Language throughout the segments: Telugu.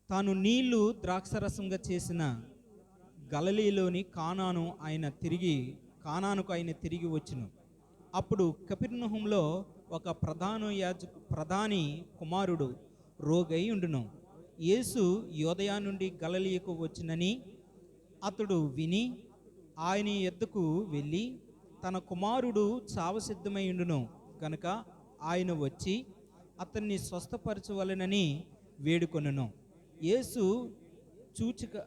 తాను నీళ్లు ద్రాక్షరసంగా చేసిన గలిలయలోని కానానుకు ఆయన తిరిగి వచ్చును. అప్పుడు కపెర్నహూములో ఒక ప్రధాని కుమారుడు రోగై ఉండును. యేసు యూదయ నుండి గలిలయకు వచ్చినని అతడు విని ఆయన యొద్దకు వెళ్ళి, తన కుమారుడు చావసిద్ధమై ఉండును గనుక ఆయన వచ్చి అతన్ని స్వస్థపరచవలెనని వేడుకొనెను. యేసు సూచక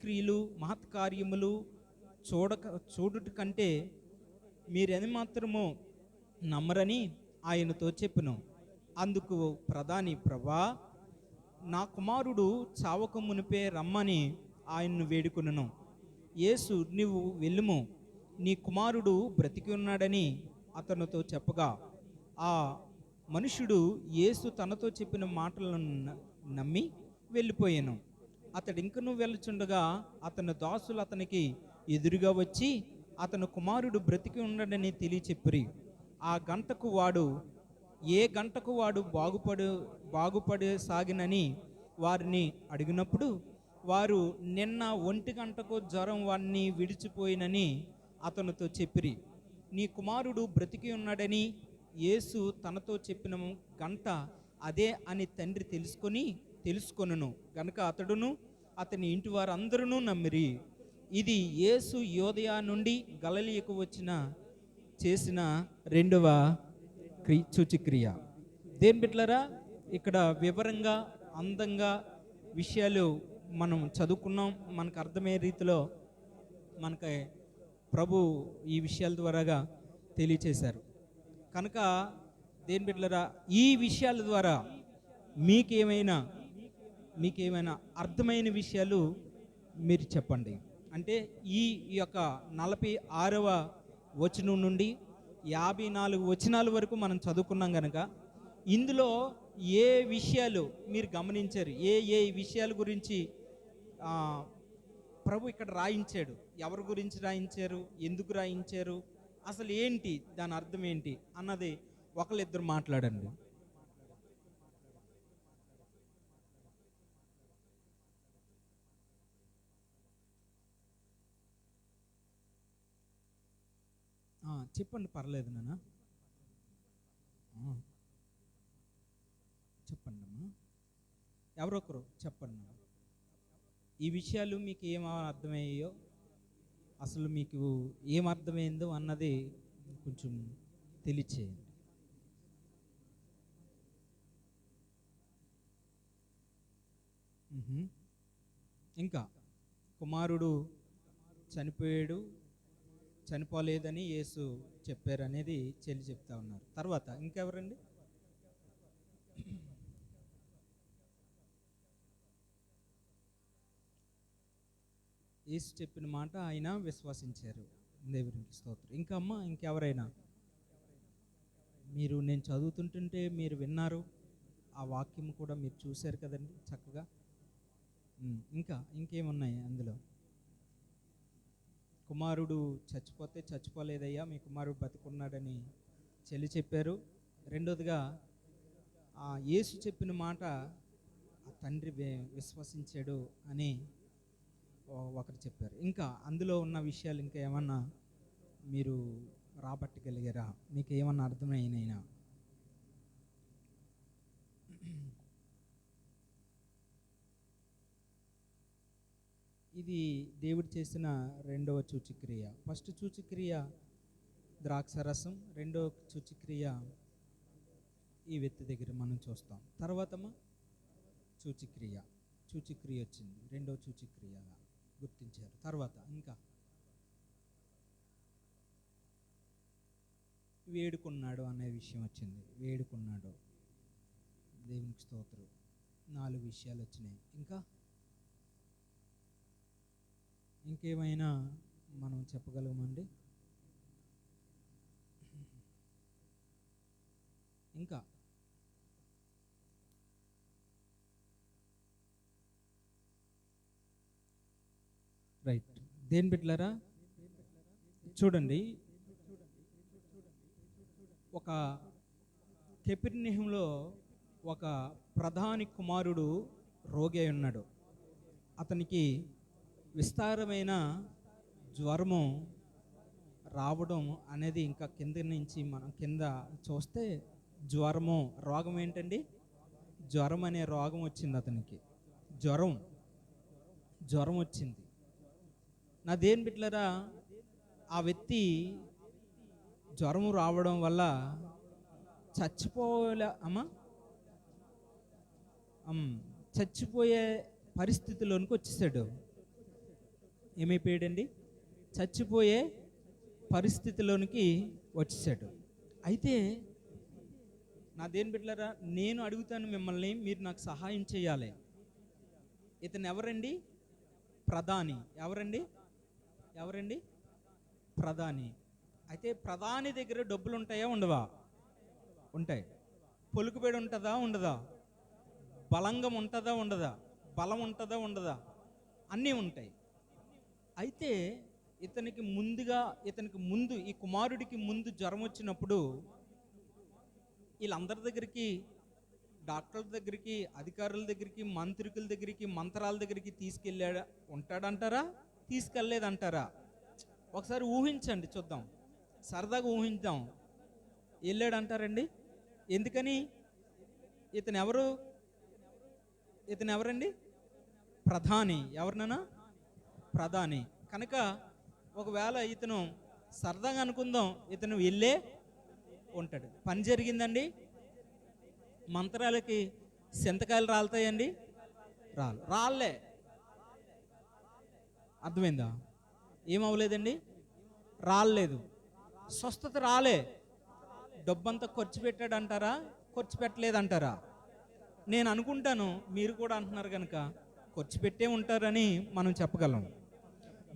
క్రియలు మహత్కార్యములు చూడుట కంటే మీరెని మాత్రము నమ్మరని ఆయనతో చెప్పెను. అందుకు ప్రధాని, ప్రభా, నా కుమారుడు చావక మునిపే రమ్మని ఆయన్ను వేడుకొనెను. యేసు, నీవు వెళ్ళుము, నీ కుమారుడు బ్రతికి ఉన్నాడని అతనితో చెప్పగా, ఆ మనుషుడు యేసు తనతో చెప్పిన మాటలను నమ్మి వెళ్ళిపోయాను. అతడు ఇంకనూ వెళ్ళుచుండగా అతని దాసులు అతనికి ఎదురుగా వచ్చి అతని కుమారుడు బ్రతికి ఉన్నాడని తెలియచెప్పిరి. ఏ గంటకు వాడు బాగుపడే సాగినని వారిని అడిగినప్పుడు వారు, నిన్న 1 గంటకు జ్వరం వాడిని విడిచిపోయినని అతనితో చెప్పిరి. నీ కుమారుడు బ్రతికి ఉన్నాడని యేసు తనతో చెప్పిన గంట అదే అని తండ్రి తెలుసుకొనును గనుక అతడును అతని ఇంటి వారందరూ నమ్మిరి. ఇది యేసు యూదయ నుండి గలిలయకు చేసిన రెండవ సూచక్రియ. దేని బిడ్డలారా, ఇక్కడ వివరంగా అందంగా విషయాలు మనం చదువుకున్నాం. మనకు అర్థమయ్యే రీతిలో మనకి ప్రభు ఈ విషయాల ద్వారాగా తెలియచేశారు. కనుక దేని బిడ్డలారా, ఈ విషయాల ద్వారా మీకేమైనా అర్థమైన విషయాలు మీరు చెప్పండి. అంటే ఈ యొక్క 46వ వచనం నుండి 54 వచనాల వరకు మనం చదువుకున్నాం కనుక ఇందులో ఏ విషయాలు మీరు గమనించారు, ఏ విషయాల గురించి ప్రభు ఇక్కడ రాయించాడు, ఎవరి గురించి రాయించారు, ఎందుకు రాయించారు, అసలు ఏంటి, దాని అర్థం ఏంటి అన్నది ఒకళ్ళిద్దరు మాట్లాడండి. చెప్పండి, పర్లేదు నాన్న, చెప్పండి అమ్మా, ఎవరొకరు చెప్పండి. ఈ విషయాలు మీకు ఏం అర్థమయ్యాయో, అసలు మీకు ఏం అర్థమైందో అన్నది కొంచెం తెలియచేయండి. ఇంకా కుమారుడు చనిపోలేదని యేసు చెప్పారు అనేది చెప్తా ఉన్నారు. తర్వాత ఇంకెవరండి? యేసు చెప్పిన మాట ఆయన విశ్వసించారు. దేవునికి స్తోత్రం. ఇంకా అమ్మ, ఇంకెవరైనా? నేను చదువుతుంటుంటే మీరు విన్నారు, ఆ వాక్యం కూడా మీరు చూశారు కదండి చక్కగా. ఇంకేమున్నాయి అందులో? కుమారుడు చచ్చిపోలేదయ్యా, మీ కుమారుడు బతికున్నాడని చెప్పారు. రెండోదిగా యేసు చెప్పిన మాట ఆ తండ్రి విశ్వసించాడు అని ఒకరు చెప్పారు. ఇంకా అందులో ఉన్న విషయాలు ఇంకా ఏమన్నా మీరు రాబట్టగలిగారా? మీకు ఏమన్నా అర్థమైనా? ఇది దేవుడు చేసిన రెండవ సూచక్రియ. ఫస్ట్ సూచక్రియ ద్రాక్షరసం, రెండవ సూచక్రియ ఈ వ్యక్తి దగ్గర మనం చూస్తాం. తర్వాత సూచక్రియ వచ్చింది, రెండవ సూచక్రియగా గుర్తించారు. తర్వాత ఇంకా వేడుకున్నాడు అనే విషయం వచ్చింది. వేడుకున్నాడు, దేవునికి స్తోత్రం. 4 విషయాలు వచ్చినాయి. ఇంకేమైనా మనం చెప్పగలమండి? ఇంకా రైట్. దేని బిడ్డలారా, చూడండి, ఒక కపెర్నహూములో ఒక ప్రధాని కుమారుడు రోగి అయి ఉన్నాడు. అతనికి విస్తారమైన జ్వరము రావడం అనేది, ఇంకా కింద నుంచి మనం కింద చూస్తే జ్వరము, రోగం ఏంటండి? జ్వరం అనే రోగం వచ్చింది అతనికి. జ్వరం వచ్చింది. నా దేని బిడ్డలారా, ఆ వ్యక్తి జ్వరం రావడం వల్ల చచ్చిపోయే పరిస్థితిలోనికి వచ్చేసాడు. ఏమైపోయాడండి? చచ్చిపోయే పరిస్థితిలోనికి వచ్చేసాడు. అయితే నా దేని బిడ్డలారా, నేను అడుగుతాను మిమ్మల్ని, మీరు నాకు సహాయం చేయాలి. ఇతను ఎవరండి? ప్రధాని. ఎవరండి? ప్రధాని. అయితే ప్రధాని దగ్గర డబ్బులు ఉంటాయా ఉండవా? ఉంటాయి. పొలుకుబడి ఉంటుందా ఉండదా? బలంగం ఉంటుందా ఉండదా? బలం ఉంటుందా ఉండదా? అన్నీ ఉంటాయి. అయితే ఇతనికి ముందు ఈ కుమారుడికి ముందు జ్వరం వచ్చినప్పుడు వీళ్ళందరి దగ్గరికి, డాక్టర్ల దగ్గరికి, అధికారుల దగ్గరికి, మంత్రికుల దగ్గరికి, మంత్రాల దగ్గరికి ఉంటాడంటారా? తీసుకెళ్ళలేదంటారా? ఒకసారి ఊహించండి, చూద్దాం, సరదాగా ఊహించాం. వెళ్ళాడంటారండి? ఎందుకని? ఇతను ఎవరండి? ప్రధాని. ఎవరినైనా ప్రధాని కనుక ఒకవేళ ఇతను సరదాగా అనుకుందాం, ఇతను వెళ్ళే ఉంటాడు. పని జరిగిందండి. మంత్రాలకి సింతకాయలు రాలుతాయండి? రాళ్ళే. అర్థమైందా? ఏమవ్వలేదండి? రాలేదు. స్వస్థత రాలే. డబ్బంతా ఖర్చు పెట్టాడంటారా? ఖర్చు పెట్టలేదంటారా? నేను అనుకుంటాను, మీరు కూడా అంటున్నారు కనుక ఖర్చు పెట్టే ఉంటారని మనం చెప్పగలం.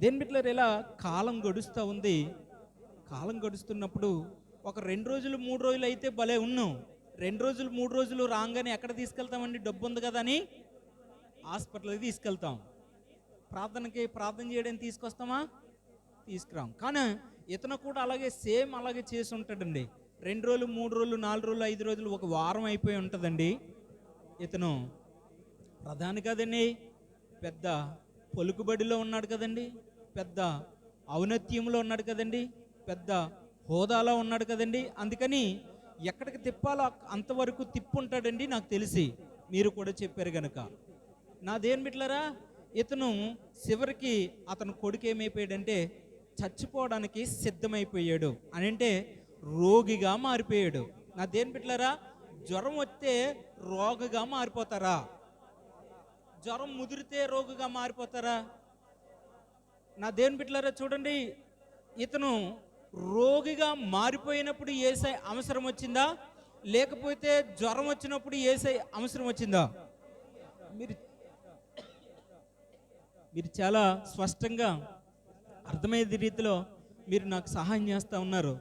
దేని బిడ్డలారా, ఇలా కాలం గడుస్తూ ఉంది. కాలం గడుస్తున్నప్పుడు ఒక 2 రోజులు 3 రోజులు అయితే భలే ఉన్నాం. 2 రోజులు 3 రోజులు రాగానే ఎక్కడ తీసుకెళ్తామండి? డబ్బు ఉంది కదా అని హాస్పిటల్కి తీసుకెళ్తాం. ప్రార్థన చేయడానికి తీసుకొస్తామా? తీసుకురాం. కానీ ఇతను కూడా అలాగే చేసి ఉంటాడండి. 2 రోజులు 3 రోజులు 4 రోజులు 5 రోజులు, ఒక వారం అయిపోయి ఉంటుందండి. ఇతను ప్రధాని కదండి, పెద్ద పలుకుబడిలో ఉన్నాడు కదండి, పెద్ద ఔన్నత్యంలో ఉన్నాడు కదండి, పెద్ద హోదాలో ఉన్నాడు కదండి. అందుకని ఎక్కడికి తిప్పాలో అంతవరకు తిప్పుంటాడండి, నాకు తెలిసి. మీరు కూడా చెప్పారు గనక. నా దేని బిడ్డలారా, ఇతను చివరికి అతను కొడుకు ఏమైపోయాడంటే చచ్చిపోవడానికి సిద్ధమైపోయాడు. అని అంటే రోగిగా మారిపోయాడు. నా దేని బిడ్డలారా, జ్వరం వస్తే రోగిగా మారిపోతారా? జ్వరం ముదిరితే రోగిగా మారిపోతారా? నా దేని బిడ్డలారా, చూడండి, ఇతను రోగిగా మారిపోయినప్పుడు యేసై అవసరం వచ్చిందా? లేకపోతే జ్వరం వచ్చినప్పుడు యేసై అవసరం వచ్చిందా? మీరు చాలా స్పష్టంగా అర్థమయ్యే రీతిలో మీరు నాకు సహాయం చేస్తూ ఉన్నారు.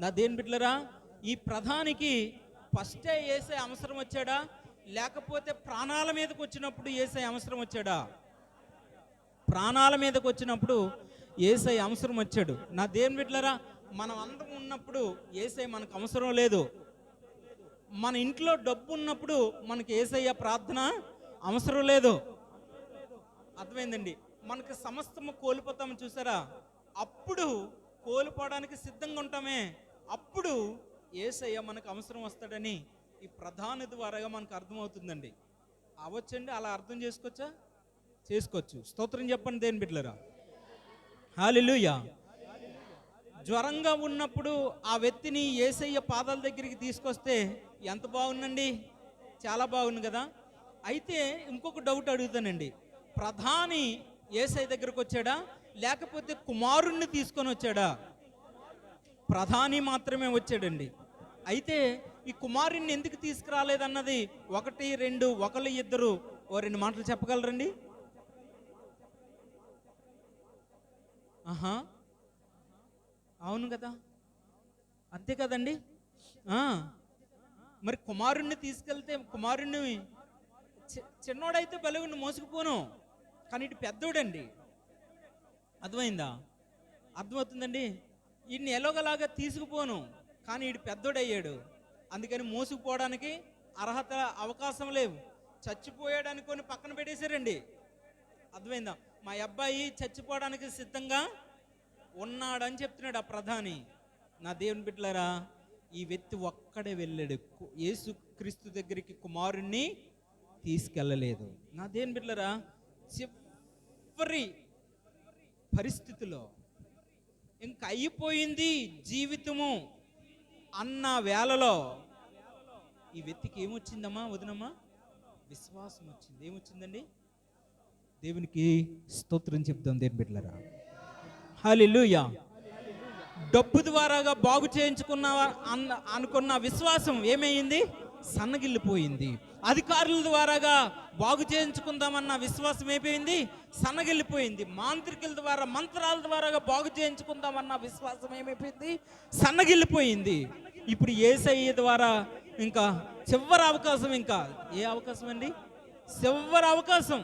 నా దేని బిడ్డలారా, ఈ ప్రధానికి ఫస్టే యేసై అవసరం వచ్చాడా? లేకపోతే ప్రాణాల మీదకి వచ్చినప్పుడు యేసై అవసరం వచ్చాడా? ప్రాణాల మీదకి వచ్చినప్పుడు యేసై అవసరం వచ్చాడు. నా దేని బిడ్డలారా, మనం అందరం ఉన్నప్పుడు యేసై మనకు అవసరం లేదు. మన ఇంట్లో డబ్బు ఉన్నప్పుడు మనకి యేసయ్య ప్రార్థన అవసరం లేదు. అర్థమైందండి? మనకు సమస్తము కోల్పోతాము, చూసారా? అప్పుడు కోల్పోవడానికి సిద్ధంగా ఉంటామే. అప్పుడు యేసయ్య మనకు అవసరం వస్తాడని ఈ ప్రధాని ద్వారాగా మనకు అర్థమవుతుందండి. అవచ్చండి, అలా అర్థం చేసుకోవచ్చా? చేసుకోవచ్చు. స్తోత్రం చెప్పండి దేని బిడ్డలారా. హల్లెలూయా. జ్వరంగా ఉన్నప్పుడు ఆ వ్యక్తిని యేసయ్య పాదాల దగ్గరికి తీసుకొస్తే ఎంత బాగుందండి, చాలా బాగుంది కదా. అయితే ఇంకొక డౌట్ అడుగుతానండి, ప్రధాని యేసయ్య దగ్గరకు వచ్చాడా లేకపోతే కుమారుణ్ణి తీసుకొని వచ్చాడా? ప్రధాని మాత్రమే వచ్చాడండి. అయితే ఈ కుమారుణ్ణి ఎందుకు తీసుకురాలేదన్నది 1 2 ఒకళ్ళు ఇద్దరు 2 మాటలు చెప్పగలరండి? అవును కదా, అంతే కదండి. మరి కుమారుణ్ణి తీసుకెళ్తే కుమారుణ్ణి చిన్నోడైతే బలవుని మోసుకుపోను, కానీ ఇటు పెద్దోడండి. అర్థమవుతుందండి? వీడిని ఎలాగలాగా తీసుకుపోను, కానీ వీడు పెద్దోడయ్యాడు. అందుకని మోసుకుపోవడానికి అవకాశం లేవు. చచ్చిపోయాడు అనుకొని పక్కన పెట్టేశారండి. అర్థమైందా? మా అబ్బాయి చచ్చిపోవడానికి సిద్ధంగా ఉన్నాడని చెప్తున్నాడు ఆ ప్రధాని. నా దేవుని బిడ్డలారా, ఈ వ్యక్తి ఒక్కడే వెళ్ళాడు, యేసు క్రీస్తు దగ్గరికి కుమారుణ్ణి తీసుకెళ్ళలేదు. నా దేవుని బిడ్డలారా, చివరి పరిస్థితిలో ఇంకా అయిపోయింది జీవితము అన్న వేళలో ఈ వ్యక్తికి ఏమొచ్చిందమ్మా వదినమ్మా? విశ్వాసం వచ్చింది. ఏమొచ్చిందండి? దేవునికి స్తోత్రం చెప్దాం దేవుని బిడ్డలారా. హల్లెలూయా. డబ్బు ద్వారాగా బాగు చేయించుకున్న అనుకున్న విశ్వాసం ఏమైంది? సన్నగిల్లిపోయింది. అధికారుల ద్వారాగా బాగు చేయించుకుందామన్న విశ్వాసం అయిపోయింది, సన్నగిల్లిపోయింది. మాంత్రికుల ద్వారా, మంత్రాల ద్వారాగా బాగు చేయించుకుందామన్న విశ్వాసం ఏమైపోయింది? సన్నగిల్లిపోయింది. ఇప్పుడు యేసయ్య ద్వారా ఇంకా చివరి అవకాశం. ఇంకా ఏ అవకాశం అండి? చివరి అవకాశం.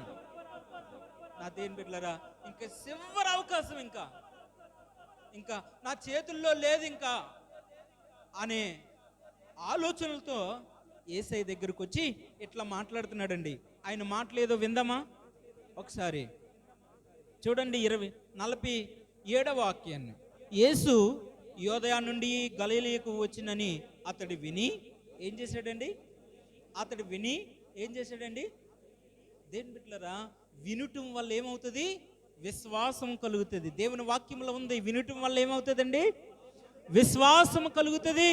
నా దేవుని బిడ్డలారా, ఇంకా చివరి అవకాశం. ఇంకా నా చేతుల్లో లేదు ఇంకా అనే ఆలోచనలతో యేసయ్య దగ్గరకు వచ్చి ఇట్లా మాట్లాడుతున్నాడండి. ఆయన మాటలేదో విందామా ఒకసారి? చూడండి 47వ వాక్యాన్ని. యేసు యోదయ నుండి గలిలయకు వచ్చినని అతడు విని ఏం చేశాడండి? దేవుని బిడ్డలారా, వినుటం వల్ల ఏమవుతుంది? విశ్వాసం కలుగుతుంది. దేవుని వాక్యంలో ఉంది, వినుటం వల్ల ఏమవుతుందండి? విశ్వాసం కలుగుతుంది.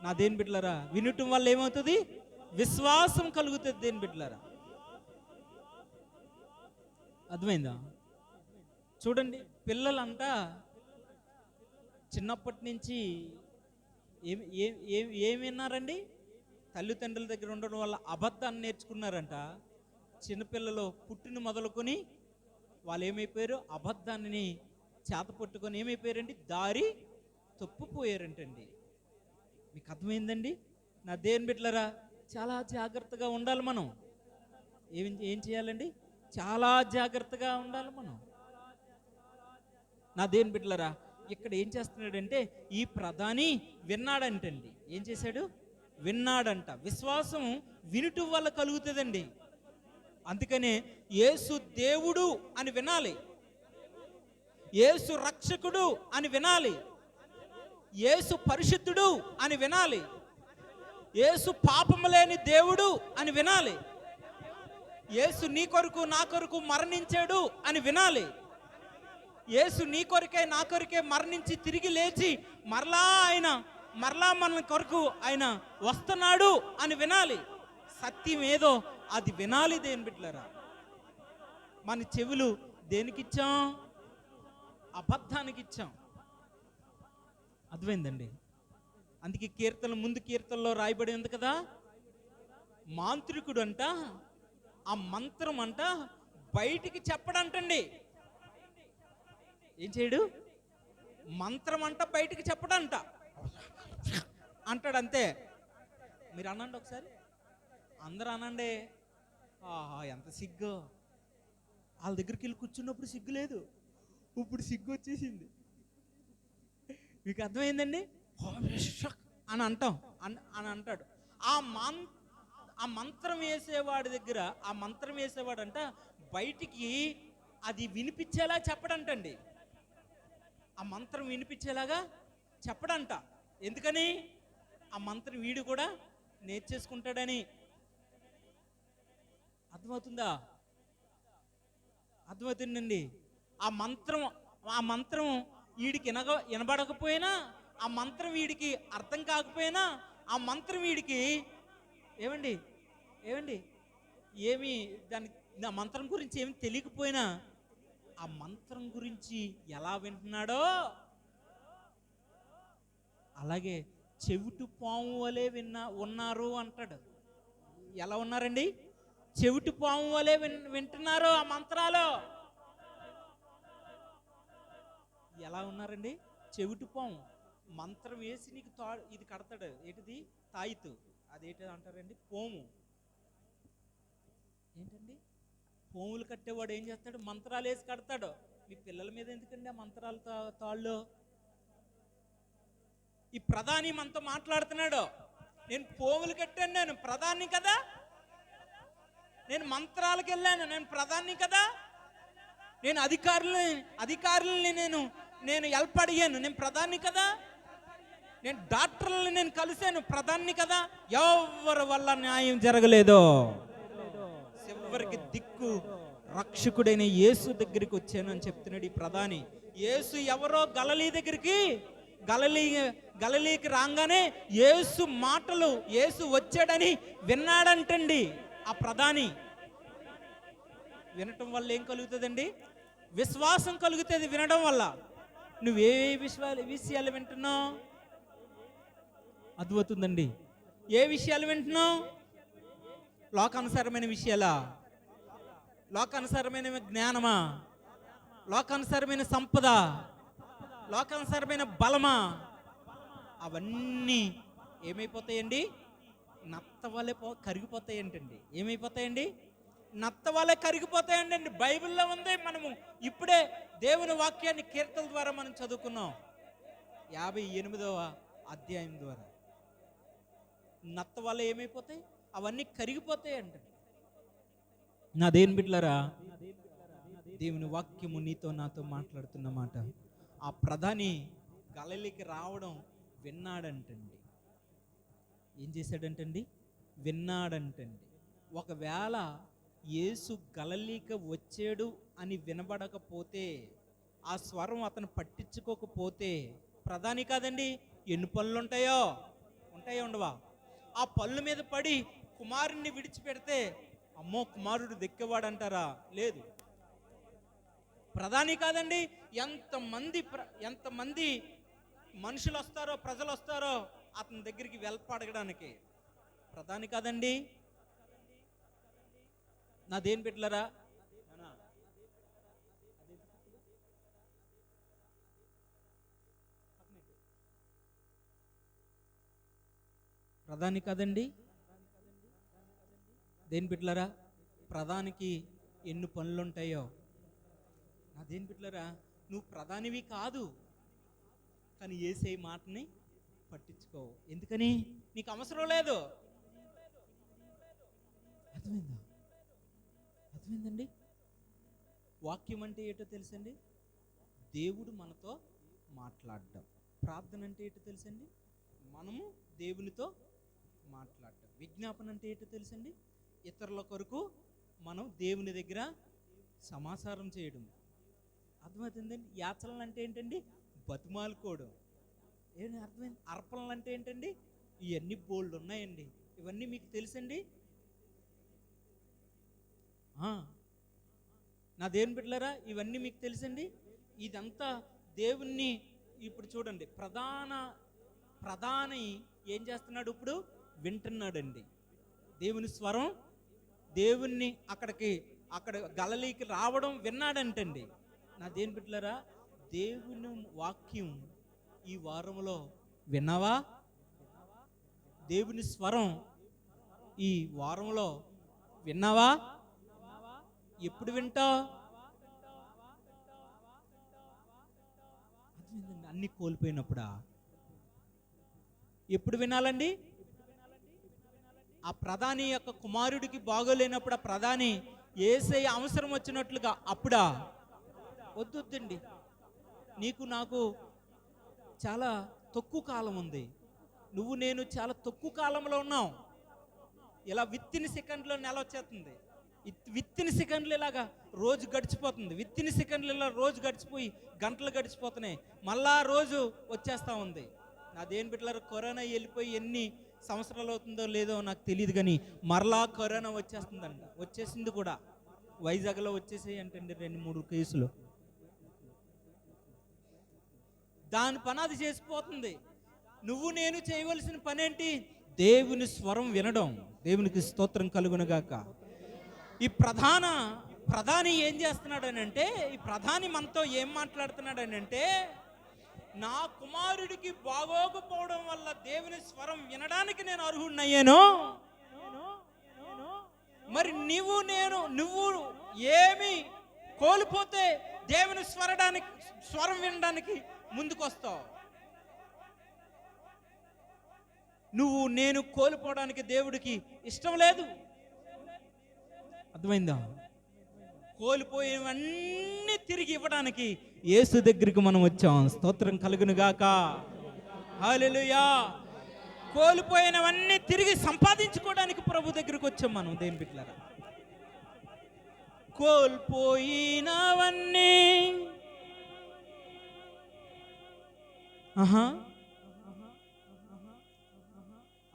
నా దేవుని బిడ్డలారా, వినుటం వల్ల ఏమవుతుంది? విశ్వాసం కలుగుతుంది. దేవుని బిడ్డలారా, అర్థమైందా? చూడండి, పిల్లలంతా చిన్నప్పటి నుంచి ఏం విన్నారండి? తల్లిదండ్రుల దగ్గర ఉండడం వల్ల అబద్ధాన్ని నేర్చుకున్నారంట. చిన్నపిల్లలు పుట్టిన మొదలుకొని వాళ్ళు ఏమైపోయారు? అబద్ధాన్ని చేత పట్టుకొని ఏమైపోయారండి? దారి తప్పిపోయారంటండి. మీకు అర్థమైందండి? నా దేవుని బిడ్డలారా, చాలా జాగ్రత్తగా ఉండాలి మనం. ఏం చేయాలండి? చాలా జాగ్రత్తగా ఉండాలి మనం. నా దేవుని బిడ్డలారా, ఇక్కడ ఏం చేస్తున్నాడంటే ఈ ప్రధాని విన్నాడంటండి. ఏం చేశాడు? విన్నాడంట. విశ్వాసం వినుటం వల్ల కలుగుతుందండి. అందుకనే యేసు దేవుడు అని వినాలి, యేసు రక్షకుడు అని వినాలి, యేసు పరిశుద్ధుడు అని వినాలి, యేసు పాపము లేని దేవుడు అని వినాలి, యేసు నీ కొరకు నా కొరకు మరణించాడు అని వినాలి, యేసు నీ కొరకే నా కొరకే మరణించి తిరిగి లేచి మరలా మన కొరకు ఆయన వస్తున్నాడు అని వినాలి. సత్యం ఏదో అది వినాలి. దేవుని బిడ్డలారా, మన చెవులు దేనికిచ్చాం? అబద్ధానికి ఇచ్చాం. అర్థమైందండి? అందుకే ముందు కీర్తనలో రాయబడి ఉంది కదా, మాంత్రికుడు అంట ఆ మంత్రం అంట బయటికి చెప్పడంటండి. ఏం చేయడు? మంత్రం అంట బయటికి చెప్పడంట. అంటాడంతే. మీరు అనండి ఒకసారి, అందరూ అనండి. ఆహా, ఎంత సిగ్గు! వాళ్ళ దగ్గరికి వెళ్ళి కూర్చున్నప్పుడు సిగ్గు లేదు, ఇప్పుడు సిగ్గు వచ్చేసింది. మీకు అర్థమైందండి? అని అంటాం అని అంటాడు. ఆ మంత్రం వేసేవాడి దగ్గర, ఆ మంత్రం వేసేవాడంట బయటికి అది వినిపించేలా చెప్పడంటండి. ఆ మంత్రం వినిపించేలాగా చెప్పడంట. ఎందుకని? ఆ మంత్రం వీడు కూడా నేర్చేసుకుంటాడని. అర్థమవుతుందా? అర్థమవుతుందండి? ఆ మంత్రం వీడికి వినబడకపోయినా, ఆ మంత్రం వీడికి అర్థం కాకపోయినా, ఆ మంత్రం వీడికి ఆ మంత్రం గురించి ఏమి తెలియకపోయినా, ఆ మంత్రం గురించి ఎలా వింటున్నాడో అలాగే చెవిటి పాము వలె ఉన్నారు అంటాడు. ఎలా ఉన్నారండి? చెవిటి పాము వలె వింటున్నారు ఆ మంత్రాలు. ఎలా ఉన్నారండి? చెవిటి పాము. మంత్రం వేసి నీకు ఇది కడతాడు. ఏంటిది? తాయితు. అదేంటి అంటారండి? పోము. ఏంటండి? పోములు కట్టేవాడు ఏం చేస్తాడు? మంత్రాలు వేసి కడతాడు. మీ పిల్లల మీద ఎందుకండి ఆ మంత్రాలు తాళ్ళు? ఈ ప్రధాని మనతో మాట్లాడుతున్నాడు. నేను పోగులు కట్టాను, నేను ప్రధాని కదా. నేను మంత్రాలకు వెళ్ళాను, నేను ప్రధాని కదా. నేను అధికారులని నేను హెల్ప్ అడిగాను, నేను ప్రధాని కదా. నేను డాక్టర్లని నేను కలిశాను, ప్రధాని కదా. ఎవరి వల్ల న్యాయం జరగలేదో చివరికి దిక్కు రక్షకుడైన యేసు దగ్గరికి వచ్చాను అని చెప్తున్నాడు ఈ ప్రధాని. యేసు ఎవరో గలిలీకి రాగానే యేసు మాటలు, యేసు వచ్చాడని విన్నాడంటండి ఆ ప్రధాని. వినటం వల్ల ఏం కలుగుతుందండి? విశ్వాసం కలుగుతుంది వినడం వల్ల. నువ్వే విషయాలు వింటున్నావు? అద్భుతుందండి. ఏ విషయాలు వింటున్నావు? లోకానుసారమైన విషయాలా? లోకానుసారమైన జ్ఞానమా? లోకానుసారమైన సంపద? లోకానుసారమైన బలమా? అవన్నీ ఏమైపోతాయండి? నత్త వలె కరిగిపోతాయంటండి. ఏమైపోతాయండి? నత్త వలె కరిగిపోతాయండి. బైబిల్లో ఉంది. మనము ఇప్పుడే దేవుని వాక్యాన్ని కీర్తనల ద్వారా మనం చదువుకున్నాం, 58వ అధ్యాయం ద్వారా. నత్త వల్ల ఏమైపోతాయి? అవన్నీ కరిగిపోతాయి అంట. నా దేవుని బిడ్డలారా, దేవుని వాక్యము నీతో నాతో మాట్లాడుతున్న మాట. ఆ ప్రధాని గలిలీకి రావడం విన్నాడంటండి. ఏం చేశాడంటండి? విన్నాడంటండి. ఒకవేళ యేసు గలిలీకి వచ్చాడు అని వినబడకపోతే, ఆ స్వరం అతను పట్టించుకోకపోతే, ప్రధాని కాదండి, ఎన్ని పనులు ఉంటాయో ఉండవా? ఆ పళ్ళు మీద పడి కుమారుణ్ణి విడిచిపెడితే, అమ్మో కుమారుడు దెక్కేవాడు అంటారా? లేదు. ప్రధాని కాదండి, ఎంతమంది మనుషులు వస్తారో, ప్రజలు వస్తారో అతని దగ్గరికి అడగడానికి. ప్రధాని కాదండి. నా దేని బిడ్డలరా, ప్రధాని కాదండి. దేని బిడ్డలరా, ప్రధానికి ఎన్ని పనులుంటాయో. నా దేని బిడ్డలరా, నువ్వు ప్రధానివి కాదు, కానీ యేసయ్య మాటని పట్టించుకోవు. ఎందుకని? నీకు అవసరం లేదు. అర్థమైందండి? వాక్యం అంటే ఏంటో తెలుసండి? దేవుడు మనతో మాట్లాడడం. ప్రార్థన అంటే ఏంటో తెలుసండి? మనము దేవునితో మాట్లాడటం. విజ్ఞాపన అంటే ఏంటో తెలుసండి? ఇతరుల కొరకు మనం దేవుని దగ్గర సమాచారం చేయడం. అర్థమవుతుందండి? యాచనలు అంటే ఏంటండి? బతిమాలుకోవడం. ఏమి అర్థమైంది? అర్పణలు అంటే ఏంటండి? ఇవన్నీ బోల్డ్ ఉన్నాయండి. ఇవన్నీ మీకు తెలుసండి? నా దేవుని బిడ్డలారా, ఇవన్నీ మీకు తెలుసండి? ఇదంతా దేవుణ్ణి ఇప్పుడు చూడండి, ప్రధాని ఏం చేస్తున్నాడు? ఇప్పుడు వింటున్నాడండి దేవుని స్వరం. దేవుణ్ణి అక్కడ గలిలీకి రావడం విన్నాడంటండి. నా దేవుని బిడ్డలారా, దేవుని వాక్యం ఈ వారంలో విన్నావా? దేవుని స్వరం ఈ వారంలో విన్నావా? ఎప్పుడు వింటావు? అన్ని కోల్పోయినప్పుడా? ఎప్పుడు వినాలండి? ఆ ప్రధాని యొక్క కుమారుడికి బాగోలేనప్పుడు, ఆ ప్రధాని యేసయ్య అవసరం వచ్చినట్లుగా అప్పుడా? వద్దండి. నీకు నాకు చాలా తక్కువ కాలం ఉంది. నువ్వు నేను చాలా తక్కువ కాలంలో ఉన్నాం. ఇలా విత్తిన సెకండ్లో నెల వచ్చేస్తుంది. విత్తిన సెకండ్లు ఇలాగా రోజు గడిచిపోతుంది. విత్తిన సెకండ్లు ఇలా రోజు గడిచిపోయి గంటలు గడిచిపోతున్నాయి. మళ్ళా రోజు వచ్చేస్తూ ఉంది. నా దేని బిడ్డలారు, కరోనా వెళ్ళిపోయి ఎన్ని సంవత్సరాలు అవుతుందో లేదో నాకు తెలియదు, కానీ మరలా కరోనా వచ్చేస్తుందంట. వచ్చేసింది కూడా. వైజాగ్లో వచ్చేసాయి అంటండి 2-3 కేసులు. దాని పని అది చేసిపోతుంది. నువ్వు నేను చేయవలసిన పని ఏంటి? దేవుని స్వరం వినడం. దేవునికి స్తోత్రం కలుగునుగాక. ఈ ప్రధాని ఏం చేస్తున్నాడనంటే, ఈ ప్రధాని మనతో ఏం మాట్లాడుతున్నాడనంటే, నా కుమారుడికి బాగోకపోవడం వల్ల దేవుని స్వరం వినడానికి నేను అర్హుడినయ్యాను. మరి నువ్వు ఏమి కోల్పోతే దేవుని స్వరం వినడానికి ముందుకొస్తావు? నేను కోల్పోవడానికి దేవుడికి ఇష్టం లేదు. అర్థమైందా? కోల్పోయేవన్నీ తిరిగి ఇవ్వడానికి యేసు దగ్గరికి మనం వచ్చాం. స్తోత్రం కలుగును గాక. హల్లెలూయా. కోల్పోయినవన్నీ తిరిగి సంపాదించుకోవడానికి ప్రభు దగ్గరికి వచ్చాం మనం. దేని బిడ్డలారా, కోల్పోయినవన్నీ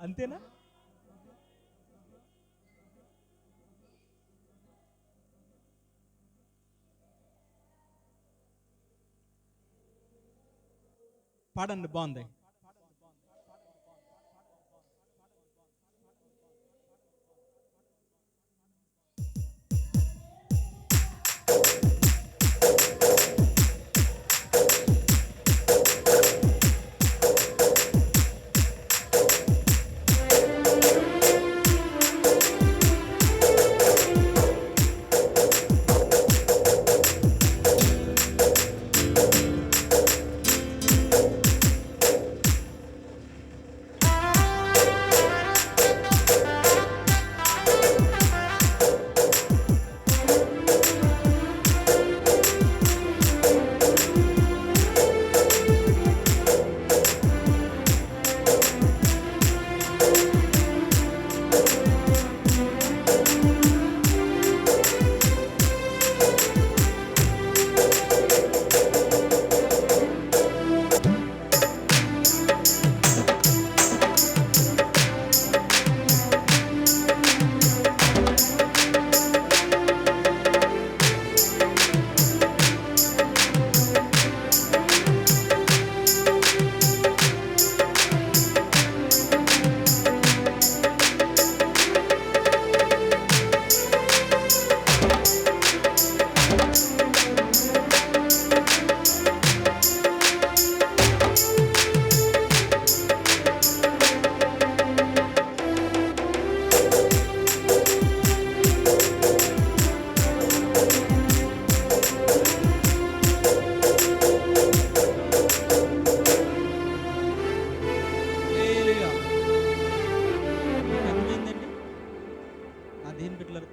అంతేనా? పాడండి, బాగుంది.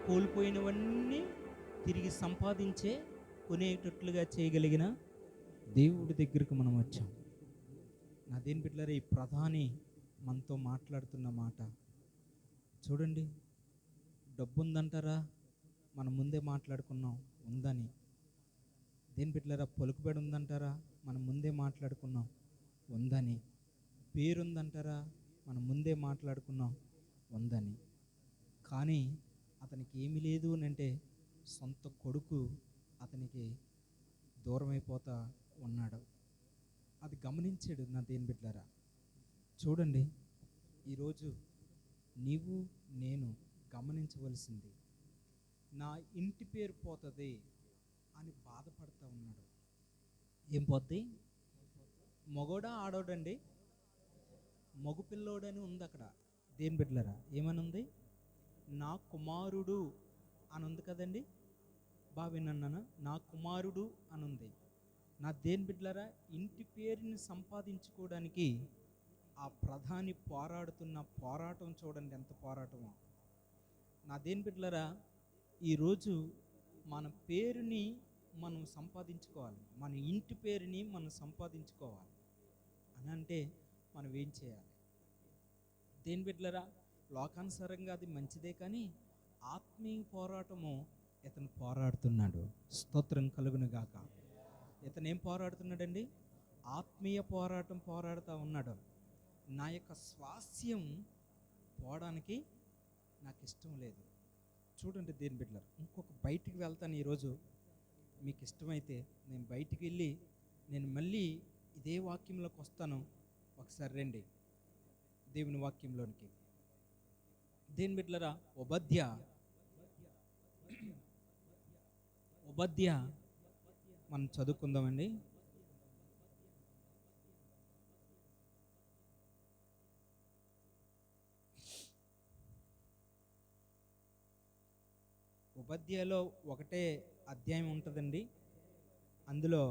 కోల్పోయినవన్నీ తిరిగి సంపాదించే కొనేటట్లుగా చేయగలిగిన దేవుడి దగ్గరకు మనం వచ్చాం. నా దేని బిడ్డలారా, ఈ ప్రధాని మనతో మాట్లాడుతున్న మాట చూడండి. డబ్బు ఉందంటారా? మనం ముందే మాట్లాడుకున్నాం ఉందని. దేని బిడ్డలారా, పలుకుబడి ఉందంటారా? మనం ముందే మాట్లాడుకున్నాం ఉందని. పేరుందంటారా? మనం ముందే మాట్లాడుకున్నాం ఉందని. కానీ అతనికి ఏమీ లేదు అని అంటే సొంత కొడుకు అతనికి దూరం అయిపోతా ఉన్నాడు. అది గమనించాడు. నా దేని బిడ్డలారా, చూడండి, ఈరోజు నీవు నేను గమనించవలసింది, నా ఇంటి పేరు పోతుంది అని బాధపడుతూ ఉన్నాడు. ఏం పోద్ది? మగోడా ఆడోడండి? మగపిల్లోడని ఉంది అక్కడ. దేని బిడ్డలారా, ఏమని ఉంది? నా కుమారుడు అని ఉంది కదండి. బావినన్నా, నా కుమారుడు అని ఉంది. నా దేని బిడ్డలారా, ఇంటి పేరుని సంపాదించుకోవడానికి ఆ ప్రధాని పోరాడుతున్న పోరాటం చూడండి, ఎంత పోరాటమో. నా దేని బిడ్డలారా, ఈరోజు మన పేరుని మనం సంపాదించుకోవాలి, మన ఇంటి పేరుని మనం సంపాదించుకోవాలి అని అంటే మనం ఏం చేయాలి? దేని బిడ్డలారా, లోకానుసారంగా అది మంచిదే, కానీ ఆత్మీయ పోరాటము ఇతను పోరాడుతున్నాడు. స్తోత్రం కలుగును గాక. ఇతను ఏం పోరాడుతున్నాడండి? ఆత్మీయ పోరాటం పోరాడుతూ ఉన్నాడు. నా యొక్క స్వాస్థ్యం పోవడానికి నాకు ఇష్టం లేదు. చూడండి దేని బిడ్డలారా, ఇంకొక బయటికి వెళ్తాను ఈరోజు. మీకు ఇష్టమైతే నేను బయటికి వెళ్ళి నేను మళ్ళీ ఇదే వాక్యంలోకి వస్తాను. ఒకసారి రండి దేవుని వాక్యంలోనికి. దేని బిడ్డలారా, ఉబద్య మనం చదువుకుందామండి. ఉబద్యలో ఒకటే అధ్యాయం ఉంటుందండి. అందులో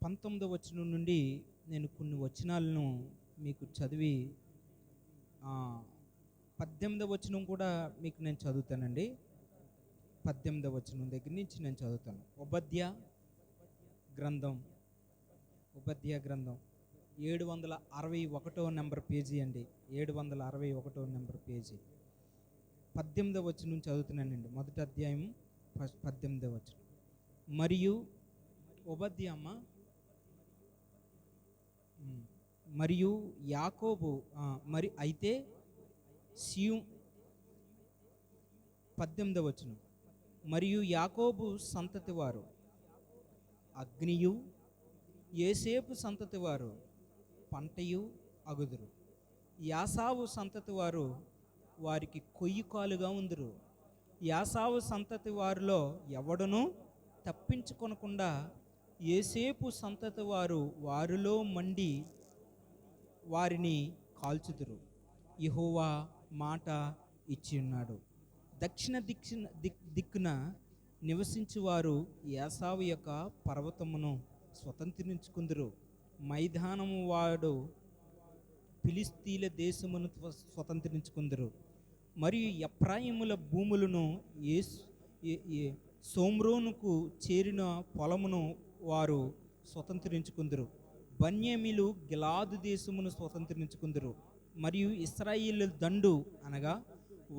19వ వచనం నుండి నేను కొన్ని వచనాలను మీకు చదివి 18వ వచనం కూడా మీకు నేను చదువుతానండి. 18వ వచనం దగ్గర నుంచి నేను చదువుతాను. ఉపధ్యాయ గ్రంథం 761వ నెంబర్ పేజీ అండి. 761వ నెంబర్ పేజీ 18వ వచనం చదువుతున్నానండి. మొదటి అధ్యాయం 18వ వచనం. మరియు ఉపధ్యాయమ్మ మరియు యాకోబు మరి అయితే సియు 18వ వచనం. మరియు యాకోబు సంతతి వారు అగ్నియు, యోసేపు సంతతి వారు పంటయు అగుదురు. యాసావు సంతతి వారు వారికి కొయ్యికాలుగా ఉందురు. యాసావు సంతతి వారిలో ఎవడునూ తప్పించుకొనకుండా యోసేపు సంతతి వారు వారిలో మండి వారిని కాల్చుదురు. యెహోవా మాట ఇచ్చి ఉన్నాడు. దక్షిణ దిక్కున నివసించువారు యాసావు యొక్క పర్వతమును స్వతంత్రించుకుందురు. మైదానము వాడు ఫిలిస్తీన్ల దేశమును స్వతంత్రించుకుందురు. మరియు ఎఫ్రాయిముల భూములను సోమ్రోనుకు చేరిన పొలమును వారు స్వతంత్రించుకుందురు. బన్యామీలు గిలాదు దేశమును స్వతంత్రించుకుందురు. మరియు ఇశ్రాయేలు దండు అనగా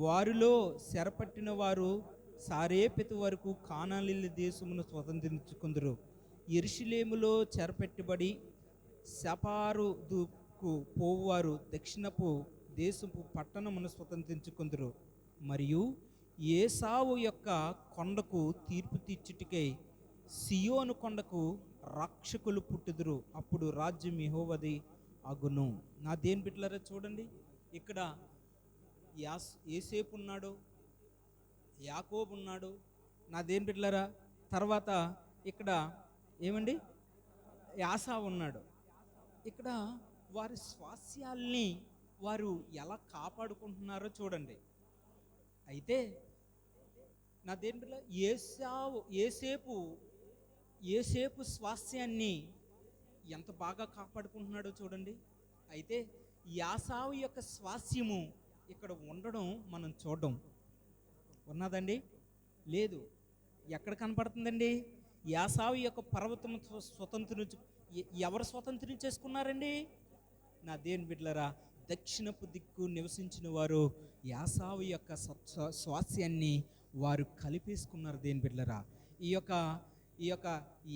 వారిలో చెరపట్టిన వారు సారేపెతు వరకు కానానీయుల దేశమును స్వతంత్రించుకుందురు. యెరూషలేములో చెరపెట్టబడి సెపారుకు పోవారు దక్షిణపు దేశపు పట్టణమును స్వతంత్రించుకుందురు. మరియు ఏసావు యొక్క కొండకు తీర్పు తీర్చుటకై సియోను కొండకు రక్షకులు పుట్టుదురు. అప్పుడు రాజ్యం యెహోవాది అగును. నా దేని బిడ్డలారా చూడండి, ఇక్కడ యోసేపు ఉన్నాడు, యాకోబు ఉన్నాడు. నా దేని బిడ్డలారా తర్వాత ఇక్కడ ఏమండి యాసావు ఉన్నాడు. ఇక్కడ వారి స్వాస్యాల్ని వారు ఎలా కాపాడుకుంటున్నారో చూడండి. అయితే నా దేని బిడ్డ యోసేపు స్వాస్యాన్ని ఎంత బాగా కాపాడుకుంటున్నాడో చూడండి. అయితే యాసావు యొక్క స్వాస్యము ఇక్కడ ఉండడం మనం చూడడం ఉన్నదండి. లేదు, ఎక్కడ కనపడుతుందండి? యాసావు యొక్క పర్వతం ఎవరు స్వతంత్రించేసుకున్నారండి? నా దేని బిడ్డలారా దక్షిణపు దిక్కు నివసించిన వారు యాసావు యొక్క స్వాస్యాన్ని వారు కలిపేసుకున్నారు. దేని బిడ్డలారా ఈ యొక్క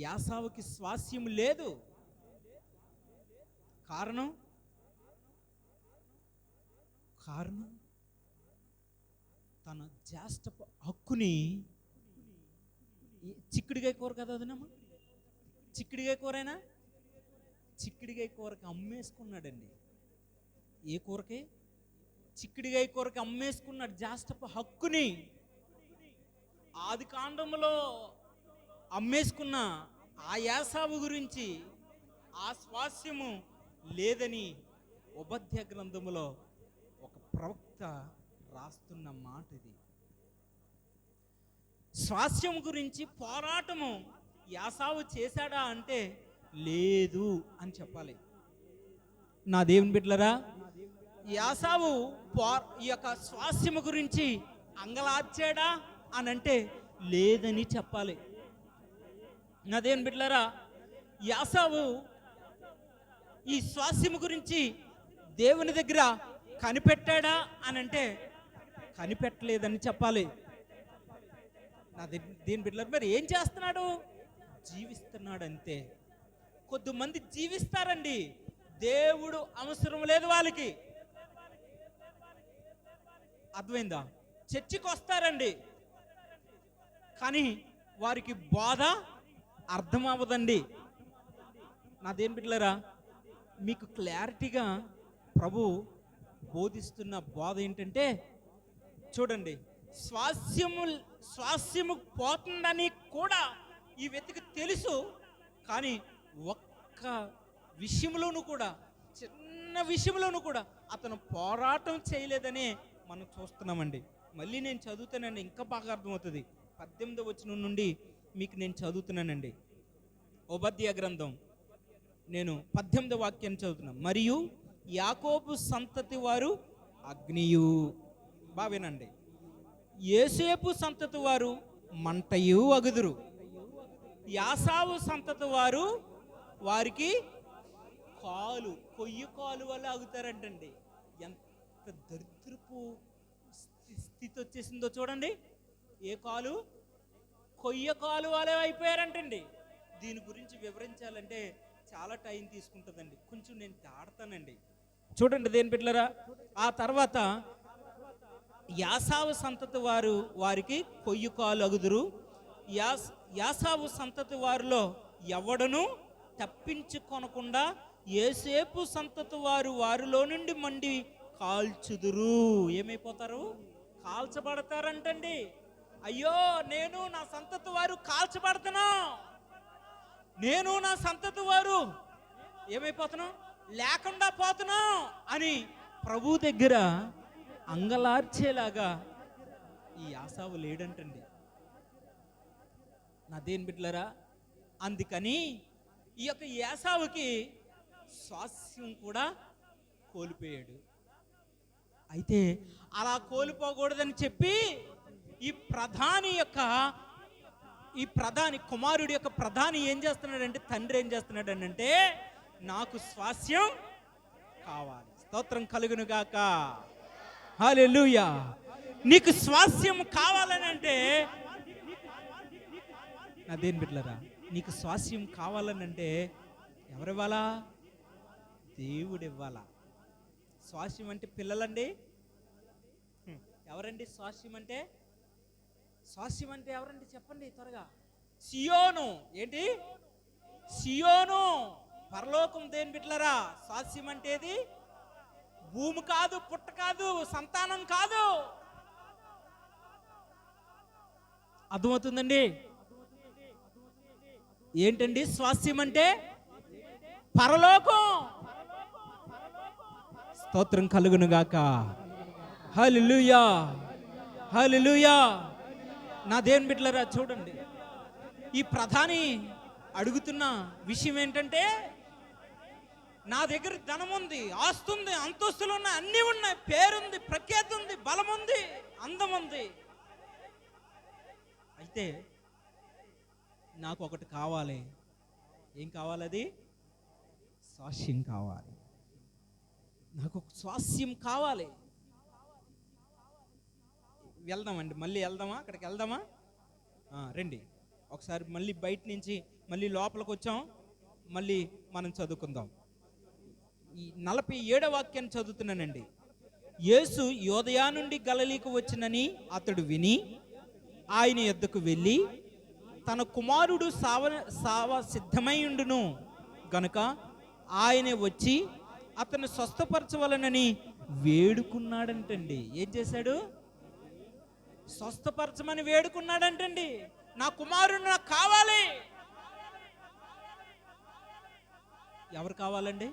యాసావుకి స్వాస్యం లేదు. కారణం తన జ్యేష్ఠపు హక్కుని, చిక్కుడికాయ కూర కదా అదనమ్మా, చిక్కుడికాయ కూరైనా చిక్కుడికాయ కూరకి అమ్మేసుకున్నాడండి. ఏ కూరకి? చిక్కుడికాయ కూరకి అమ్మేసుకున్నాడు జ్యేష్ఠపు హక్కుని. ఆది కాండంలో అమ్మేసుకున్న ఆ యాసావు గురించి ఆ స్వాస్యము లేదని ఉపధ్యాయ గ్రంథములో ఒక ప్రవక్త రాస్తున్న మాట ఇది. స్వాస్యం గురించి పోరాటము యాసావు చేశాడా అంటే లేదు అని చెప్పాలి. నా దేవుని బిడ్డలారా యాసావు ఈ యొక్క స్వాస్యము గురించి అంగలార్చాడా అని అంటే లేదని చెప్పాలి. నా దేవుని బిడ్డలారా యాసావు ఈ స్వాస్యము గురించి దేవుని దగ్గర కనిపెట్టాడా అని అంటే కనిపెట్టలేదని చెప్పాలి. నా దేని బిడ్డలారా మరి ఏం చేస్తున్నాడు? జీవిస్తున్నాడు అంతే. కొద్దిమంది జీవిస్తారండి, దేవుడు అవసరం లేదు వాళ్ళకి. అర్థమైందా? చర్చికి వస్తారండి కానీ వారికి బోధ అర్థం అవ్వదండి. నా దేని బిడ్డలారా మీకు క్లారిటీగా ప్రభు బోధిస్తున్న బోధ ఏంటంటే చూడండి, స్వాస్యము పోతుందని కూడా ఈ వ్యక్తికి తెలుసు. కానీ ఒక్క విషయంలోనూ కూడా, చిన్న విషయంలోనూ కూడా అతను పోరాటం చేయలేదనే మనం చూస్తున్నామండి. మళ్ళీ నేను చదువుతానండి, ఇంకా బాగా అర్థమవుతుంది. 18వ వచనం నుండి మీకు నేను చదువుతున్నానండి. ఉపధ్యాయ గ్రంథం నేను 18వ వాక్యాన్ని చదువుతున్నా. మరియు యాకోబు సంతతి వారు అగ్నియు, బావేనండి, యోసేపు సంతతి వారు మంటయు అగుదురు, యాసావు సంతతి వారు వారికి కొయ్య కాలు వల్ల ఆగుతారంటండి. ఎంత దరిద్రపు స్థితి వచ్చేసిందో చూడండి. ఏ కాలు? కొయ్య కాలు వాళ్ళే అయిపోయారంటండి. దీని గురించి వివరించాలంటే చాలా టైం తీసుకుంటుందండి, కొంచెం నేను దాడతానండి. చూడండి దేని బిడ్డలారా, ఆ తర్వాత యాసావు సంతతి వారు వారికి కొయ్య కాలు అగుదురు, యాసావు సంతతి వారిలో ఎవడను తప్పించుకొనకుండా యోసేపు సంతతి వారు వారిలో నుండి మండి కాల్చుదురు. ఏమైపోతారు? కాల్చబడతారంటండి. అయ్యో, నేను నా సంతతి వారు కాల్చబడుతున్నా, నేను నా సంతతి వారు ఏమైపోతున్నాం, లేకుండా పోతున్నాం అని ప్రభు దగ్గర అంగలార్చేలాగా ఈ యాసావు లేడంటండి. నా దేని బిడ్డలారా, అందుకని ఈ యొక్క యాసావుకి స్వాస్యం కూడా కోల్పోయాడు. అయితే అలా కోల్పోకూడదని చెప్పి ఈ ప్రధాని కుమారుడి యొక్క ప్రధాని ఏం చేస్తున్నాడంటే, తండ్రి ఏం చేస్తున్నాడంటే, నాకు స్వాస్యం కావాలి. స్తోత్రం కలుగును గాక. హల్లెలూయా. నీకు స్వాస్యం కావాలని అంటే, అదేం బిడ్డలారా, నీకు స్వాస్యం కావాలని అంటే ఎవరివ్వాలా? దేవుడు ఇవ్వాలా. స్వాస్యం అంటే పిల్లలండి. ఎవరండి స్వాస్యం అంటే? స్వాస్యం అంటే ఎవరండి చెప్పండి త్వరగా. సియోను. ఏంటి? సియోను, పరలోకం. దేని బిడ్డలారా, స్వాస్యం అంటే ఇది భూమి కాదు, పుట్ట కాదు, సంతానం కాదు. అర్థమవుతుందండి? ఏంటండి స్వాస్యం అంటే? పరలోకం. స్తోత్రం కలుగును గాక. హల్లెలూయా, హల్లెలూయా. నా దేవుని బిడ్డలారా చూడండి, ఈ ప్రధాని అడుగుతున్న విషయం ఏంటంటే, నా దగ్గర ధనం ఉంది, ఆస్తుంది, అంతస్తులు ఉన్నాయి, అన్నీ ఉన్నాయి, పేరుంది, ప్రఖ్యాతి ఉంది, బలం ఉంది, అందం ఉంది. అయితే నాకు ఒకటి కావాలి. ఏం కావాలి? అది స్వాస్యం కావాలి. నాకు ఒక స్వాస్యం కావాలి. వెళ్దామండి, మళ్ళీ వెళ్దామా? అక్కడికి వెళ్దామా? రండి ఒకసారి మళ్ళీ బయట నుంచి మళ్ళీ లోపలికి వచ్చాం, మళ్ళీ మనం చదువుకుందాం. ఈ 47వ వాక్యాన్ని చదువుతున్నానండి. యేసు యోదయా నుండి గలిలీకు వచ్చినని అతడు విని ఆయన యొద్దకు వెళ్ళి, తన కుమారుడు సావ సిద్ధమై ఉండును గనుక ఆయన వచ్చి అతను స్వస్థపరచవలనని వేడుకున్నాడంటండి. ఏం చేశాడు? స్వస్థపరచమని వేడుకున్నాడంటండి. నా కుమారుడు నాకు కావాలి. ఎవరు కావాలండి?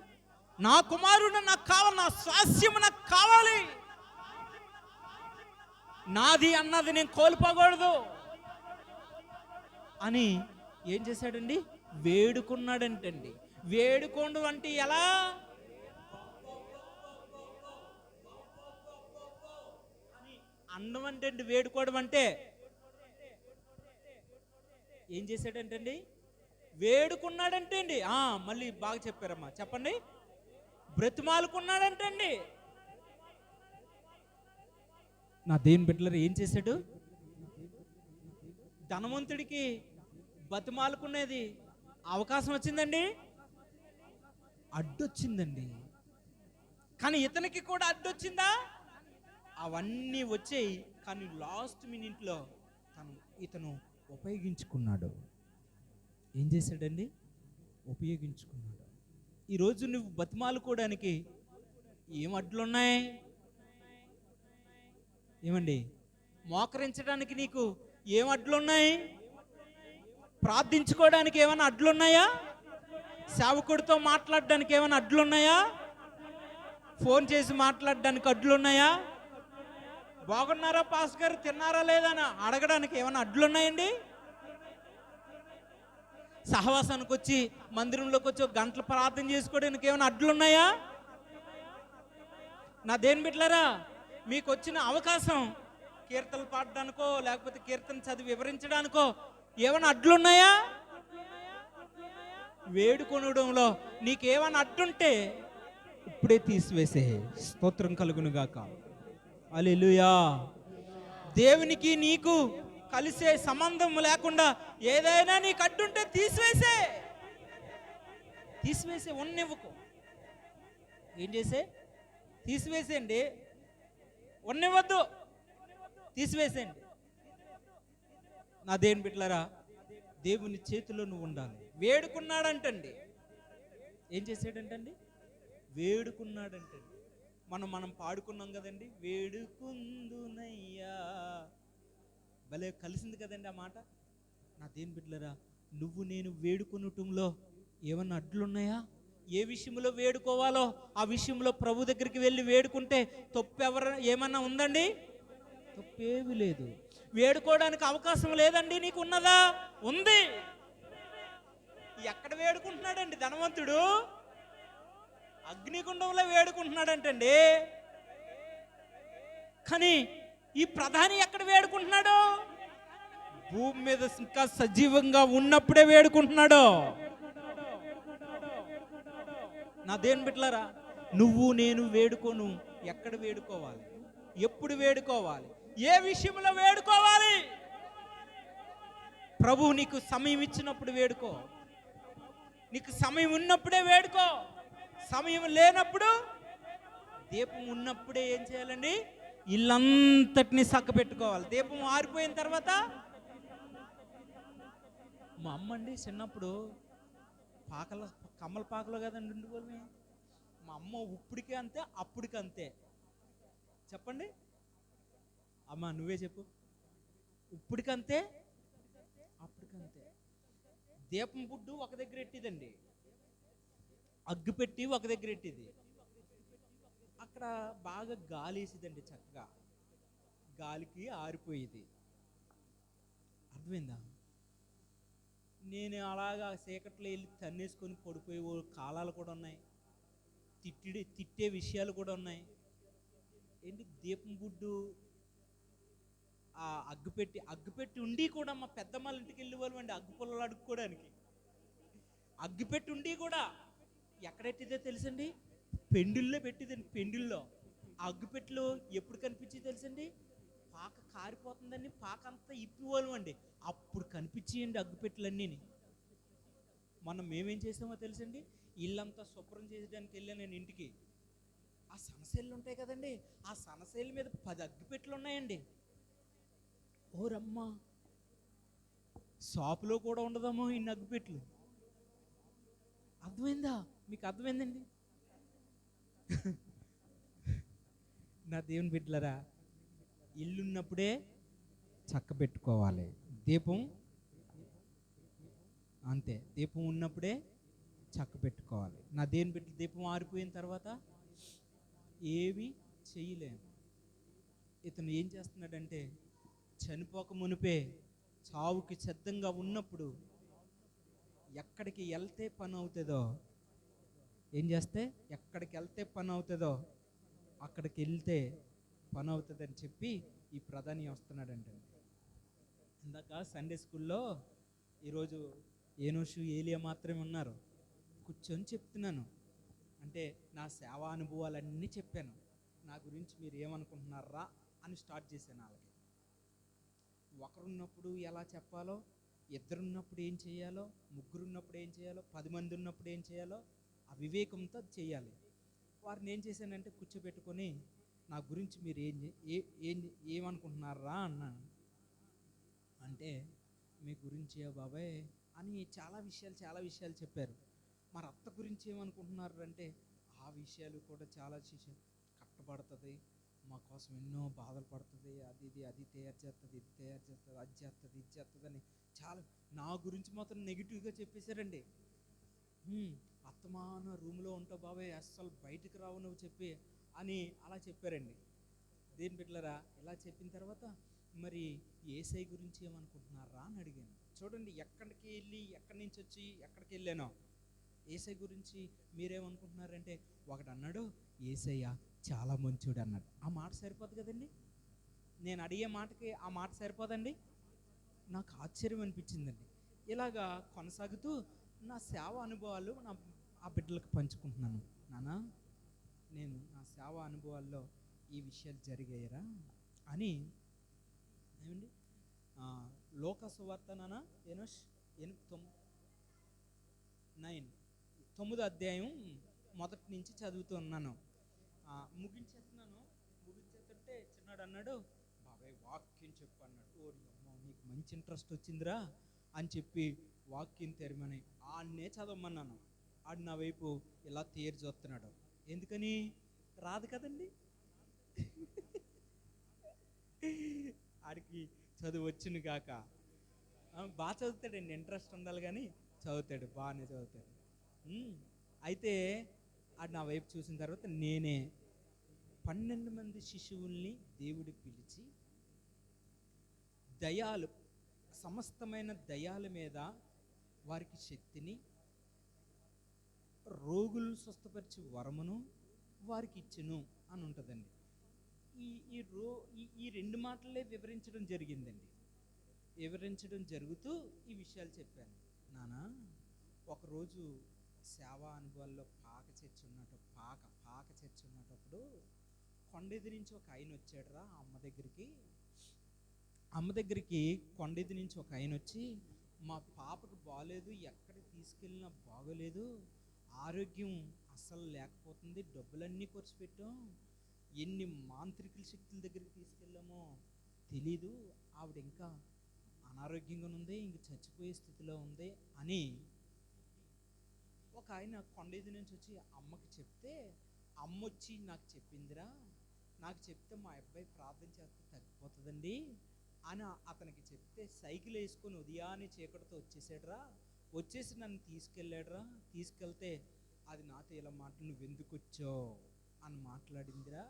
నా కుమారుడు నాకు కావాలి, నా స్వాస్యం నాకు కావాలి. నాది అన్నది నేను కోల్పోకూడదు అని ఏం చేశాడండి? వేడుకున్నాడంటండి. వేడుకోండు అంటే ఎలా? అందం అంటే వేడుకోవడం అంటే ఏం చేశాడంటండి? వేడుకున్నాడంటే అండి. మళ్ళీ బాగా చెప్పారమ్మా, చెప్పండి. బ్రతిమాలుకున్నాడంటండి. నా దేవుని బిడ్డలారా ఏం చేశాడు? ధనవంతుడికి బతిమాలుకునేది అవకాశం వచ్చిందండి, అడ్డొచ్చిందండి. కానీ ఇతనికి కూడా అడ్డొచ్చిందా? అవన్నీ వచ్చాయి, కానీ లాస్ట్ మినిట్లో ఇతను ఉపయోగించుకున్నాడు. ఏం చేశాడండి? ఉపయోగించుకున్నాడు. ఈరోజు నువ్వు బతిమాలుకోవడానికి ఏం అడ్డులున్నాయి? ఏమండి, మోకరించడానికి నీకు ఏం అడ్డులున్నాయి? ప్రార్థించుకోవడానికి ఏమైనా అడ్డులున్నాయా? సేవకుడితో మాట్లాడడానికి ఏమైనా అడ్డులున్నాయా? ఫోన్ చేసి మాట్లాడడానికి అడ్డులున్నాయా? బాగున్నారా పాస్ గారు, తిన్నారా లేదా అని అడగడానికి ఏమైనా అడ్డులున్నాయండి? సహవాసానికి వచ్చి మందిరంలోకి వచ్చి ఒక గంటలు ప్రార్థన చేసుకోవడానికి ఏమైనా అడ్డులు ఉన్నాయా? నా దేని బిడ్డలారా, మీకు వచ్చిన అవకాశం కీర్తనలు పాడడానికో లేకపోతే కీర్తన చదివి వివరించడానికో ఏమైనా అడ్డులున్నాయా? వేడుకొనడంలో నీకేమైనా అడ్డుంటే ఇప్పుడే తీసివేసే. స్తోత్రం కలుగును గాక. హల్లెలూయా. దేవునికి నీకు కలిసే సంబంధం లేకుండా ఏదైనా నీకు అడ్డుంటే తీసివేసే ఉన్నివ్వకు. ఏం చేసే? తీసివేసేయండి. ఉన్నివ్వద్దు, తీసివేసేయండి. నా దేవుని బిడ్డలారా, దేవుని చేతిలో నువ్వు ఉండాలి. వేడుకున్నాడంటండి. ఏం చేసాడంటండి? వేడుకున్నాడంటండి. మనం పాడుకున్నాం కదండి, వేడుకుందునయ్యా. భలే కలిసింది కదండి ఆ మాట. నా దేవుని బిడ్డలారా, నువ్వు నేను వేడుకొనటంలో ఏమన్నా అడ్డులున్నాయా? ఏ విషయంలో వేడుకోవాలో ఆ విషయంలో ప్రభు దగ్గరికి వెళ్ళి వేడుకుంటే తప్పు ఏమన్నా ఉందండి? తప్పేవి లేదు. వేడుకోవడానికి అవకాశం లేదండి. నీకు ఉన్నదా? ఉంది. ఎక్కడ వేడుకుంటున్నాడండి ధనవంతుడు? అగ్నిగుండంలో వేడుకుంటున్నాడంటండి. కానీ ఈ ప్రధాని ఎక్కడ వేడుకుంటున్నాడు? భూమి మీద ఇంకా సజీవంగా ఉన్నప్పుడే వేడుకుంటున్నాడు. నా దేవుని బిడ్డలారా, నువ్వు నేను వేడుకోను. ఎక్కడ వేడుకోవాలి? ఎప్పుడు వేడుకోవాలి? ఏ విషయంలో వేడుకోవాలి? ప్రభువు నీకు సమయం ఇచ్చినప్పుడు వేడుకో. నీకు సమయం ఉన్నప్పుడే వేడుకో. సమయం లేనప్పుడు, దీపం ఉన్నప్పుడే ఏం చేయాలండి? ఇల్లంతటిని చక్క పెట్టుకోవాలి. దీపం ఆరిపోయిన తర్వాత, మా అమ్మ అండి చిన్నప్పుడు కమ్మల పాకలో కదండి ఉండిపోయి, మా అమ్మ ఉప్పుడికి అంతే అప్పుడికి అంతే. చెప్పండి అమ్మ, నువ్వే చెప్పు. ఉప్పుడికంతే అప్పుడికంతే. దీపం బుడ్డు ఒక దగ్గర ఎట్టిదండి, అగ్గు పెట్టి ఒక దగ్గర ఎట్టిది. అక్కడ బాగా గాలి వేసిదండి, చక్కగా గాలికి ఆరిపోయేది. అర్థమైందా? నేను అలాగా చీకట్లో వెళ్ళి తన్నేసుకొని పడిపోయే కాలాలు కూడా ఉన్నాయి. తిట్టే విషయాలు కూడా ఉన్నాయి. ఏంటి? దీపం బుడ్డు ఆ అగ్గుపెట్టి ఉండి కూడా మా పెద్దమ్మాళ్ళ ఇంటికి వెళ్ళేవాళ్ళు అండి అగ్గు పుల్లలు అడుక్కోవడానికి. అగ్గుపెట్టి ఉండి కూడా ఎక్కడెట్టిదే తెలుసండి? పెండుల్లో పెట్టిదండి. పెండుల్లో ఆ అగ్గుపెట్టెలో ఎప్పుడు కనిపించి తెలుసండి? పాక కారిపోతుందని పాక అంతా ఇప్పివాళ్ళం అండి. అప్పుడు కనిపించేయండి అగ్గుపెట్టెలన్నీ. మేమేం చేసామో తెలుసండి? ఇల్లంతా శుభ్రం చేయడానికి వెళ్ళాను నేను ఇంటికి. ఆ సనసేళ్ళు ఉంటాయి కదండి, ఆ సనసేళ్ళ మీద 10 అగ్గిపెట్టెలు ఉన్నాయండి. ఓరమ్మ, షాపులో కూడా ఉండదమ్మో ఇన్ని అగ్గిపెట్టెలు. అర్థమైందా? మీకు అర్థమైందండి? నా దేవుని బిడ్డలరా, ఇల్లున్నప్పుడే చక్క పెట్టుకోవాలి. దీపం అంతే, దీపం ఉన్నప్పుడే చక్క పెట్టుకోవాలి. నా దేవుని బిడ్డలు, దీపం ఆరిపోయిన తర్వాత ఏమీ చేయలేము. ఇతను ఏం చేస్తున్నాడంటే, చనిపోక మునిపే చావుకి సిద్ధంగా ఉన్నప్పుడు ఎక్కడికి వెళ్తే పని అవుతుందో, ఏం చేస్తే ఎక్కడికి వెళ్తే పని అవుతుందో అక్కడికి వెళ్తే పని అవుతుందని చెప్పి ఈ ప్రధాని వస్తున్నాడంటే. ఇందాక సండే స్కూల్లో ఈరోజు ఏనోషు ఏలియా మాత్రమే ఉన్నారు. కూర్చొని చెప్తున్నాను, అంటే నా సేవా అనుభవాలన్నీ చెప్పాను. నా గురించి మీరు ఏమనుకుంటున్నారా అని స్టార్ట్ చేశాను. వాళ్ళకి ఒకరున్నప్పుడు ఎలా చెప్పాలో, ఇద్దరున్నప్పుడు ఏం చేయాలో, ముగ్గురున్నప్పుడు ఏం చేయాలో, 10 మంది ఉన్నప్పుడు ఏం చేయాలో ఆ వివేకంతో చేయాలి. వారిని ఏం చేశానంటే కూర్చోబెట్టుకొని నా గురించి మీరు ఏమనుకుంటున్నారా అన్నాను. అంటే మీ గురించి బాబాయ్ అని చాలా విషయాలు చెప్పారు. మరి అత్త గురించి ఏమనుకుంటున్నారు అంటే, ఆ విషయాలు కూడా చాలా కట్టబడుతుంది, మా కోసం ఎన్నో బాధలు పడుతుంది, అది తయారు చేస్తుంది, ఇది తయారు చేస్తుంది, అది చేస్తుంది, ఇది చేస్తుంది అని చాలా నా గురించి మాత్రం నెగిటివ్గా చెప్పేశారండి. అత్తమాన రూమ్లో ఉంటావు బాబాయ్, అస్సలు బయటకు రావు నువ్వు చెప్పి అని అలా చెప్పారండి. దేని బిడ్డలరా, ఇలా చెప్పిన తర్వాత మరి యేసయ్య గురించి ఏమనుకుంటున్నారా అని అడిగాను. చూడండి ఎక్కడికి వెళ్ళి ఎక్కడి నుంచి వచ్చి ఎక్కడికి వెళ్ళానో. ఏసై గురించి మీరేమనుకుంటున్నారంటే, ఒకడు అన్నాడు ఏసయ్య చాలా మంచోడు అన్నాడు. ఆ మాట సరిపోదు కదండి, నేను అడిగే మాటకి ఆ మాట సరిపోదండి. నాకు ఆశ్చర్యం అనిపించిందండి. ఇలాగా కొనసాగుతూ నా సేవ అనుభవాలు ఆ బిడ్డలకు పంచుకుంటున్నాను. నానా, నేను నా సేవ అనుభవాల్లో ఈ విషయాలు జరిగాయరా అని. ఏమండి, లోక సువార్త నానా 9వ అధ్యాయం మొదటి నుంచి చదువుతున్నాను. ముగించేస్తుంటే చిన్నాడు అన్నాడు, బాబాయ్ వాక్యం చెప్పు అన్నాడు. ఓరి అమ్మ, నీకు మంచి ఇంట్రెస్ట్ వచ్చిందిరా అని చెప్పి వాక్యం తెరమని ఆడనే చదవమన్నాను. ఆడు నా వైపు ఇలా తేరి చూస్తున్నాడు. ఎందుకని? రాదు కదండి. ఆడికి చదువు వచ్చును కాక. బాగా చదువుతాడండి, ఇంట్రెస్ట్ ఉండాలి కానీ చదువుతాడు, బాగానే చదువుతాడు. అయితే ఆడు నా వైపు చూసిన తర్వాత నేనే 12 మంది శిశువుల్ని దేవుడు పిలిచి దయాలు, సమస్తమైన దయాల మీద వారికి శక్తిని, రోగులు స్వస్థపరిచే వరమును వారికి ఇచ్చును అని ఉంటుందండి. ఈ 2 మాటలే వివరించడం జరిగిందండి. వివరించడం జరుగుతూ ఈ విషయాలు చెప్పాను. నానా, ఒకరోజు సేవా అనుభవాల్లో పాక చర్చ ఉన్నటప్పుడు కొండెది నుంచి ఒక ఆయన వచ్చాడురా అమ్మ దగ్గరికి కొండెది నుంచి ఒక ఆయన వచ్చి, మా పాపకు బాగలేదు, ఎక్కడికి తీసుకెళ్ళినా బాగోలేదు, ఆరోగ్యం అస్సలు లేకపోతుంది, డబ్బులన్నీ ఖర్చు పెట్టాం, ఎన్ని మాంత్రికుల శక్తుల దగ్గరికి తీసుకెళ్ళామో తెలీదు, ఆవిడ ఇంకా అనారోగ్యంగా ఉంది, ఇంక చచ్చిపోయే స్థితిలో ఉంది అని ఒక ఆయన కొండేది నుంచి వచ్చి అమ్మకి చెప్తే, అమ్మ వచ్చి నాకు చెప్పిందిరా, నాకు చెప్తే మా అబ్బాయి ప్రార్థన చేస్తే తగ్గిపోతుందండి అని అతనికి చెప్తే, సైకిల్ వేసుకొని ఉదయాన్నే చీకటితో వచ్చేసాడురా, వచ్చేసి నన్ను తీసుకెళ్ళాడురా, తీసుకెళ్తే అది నాతో ఇలా మాటలు, నువ్వు ఎందుకు వచ్చావు అని మాట్లాడిందిరా.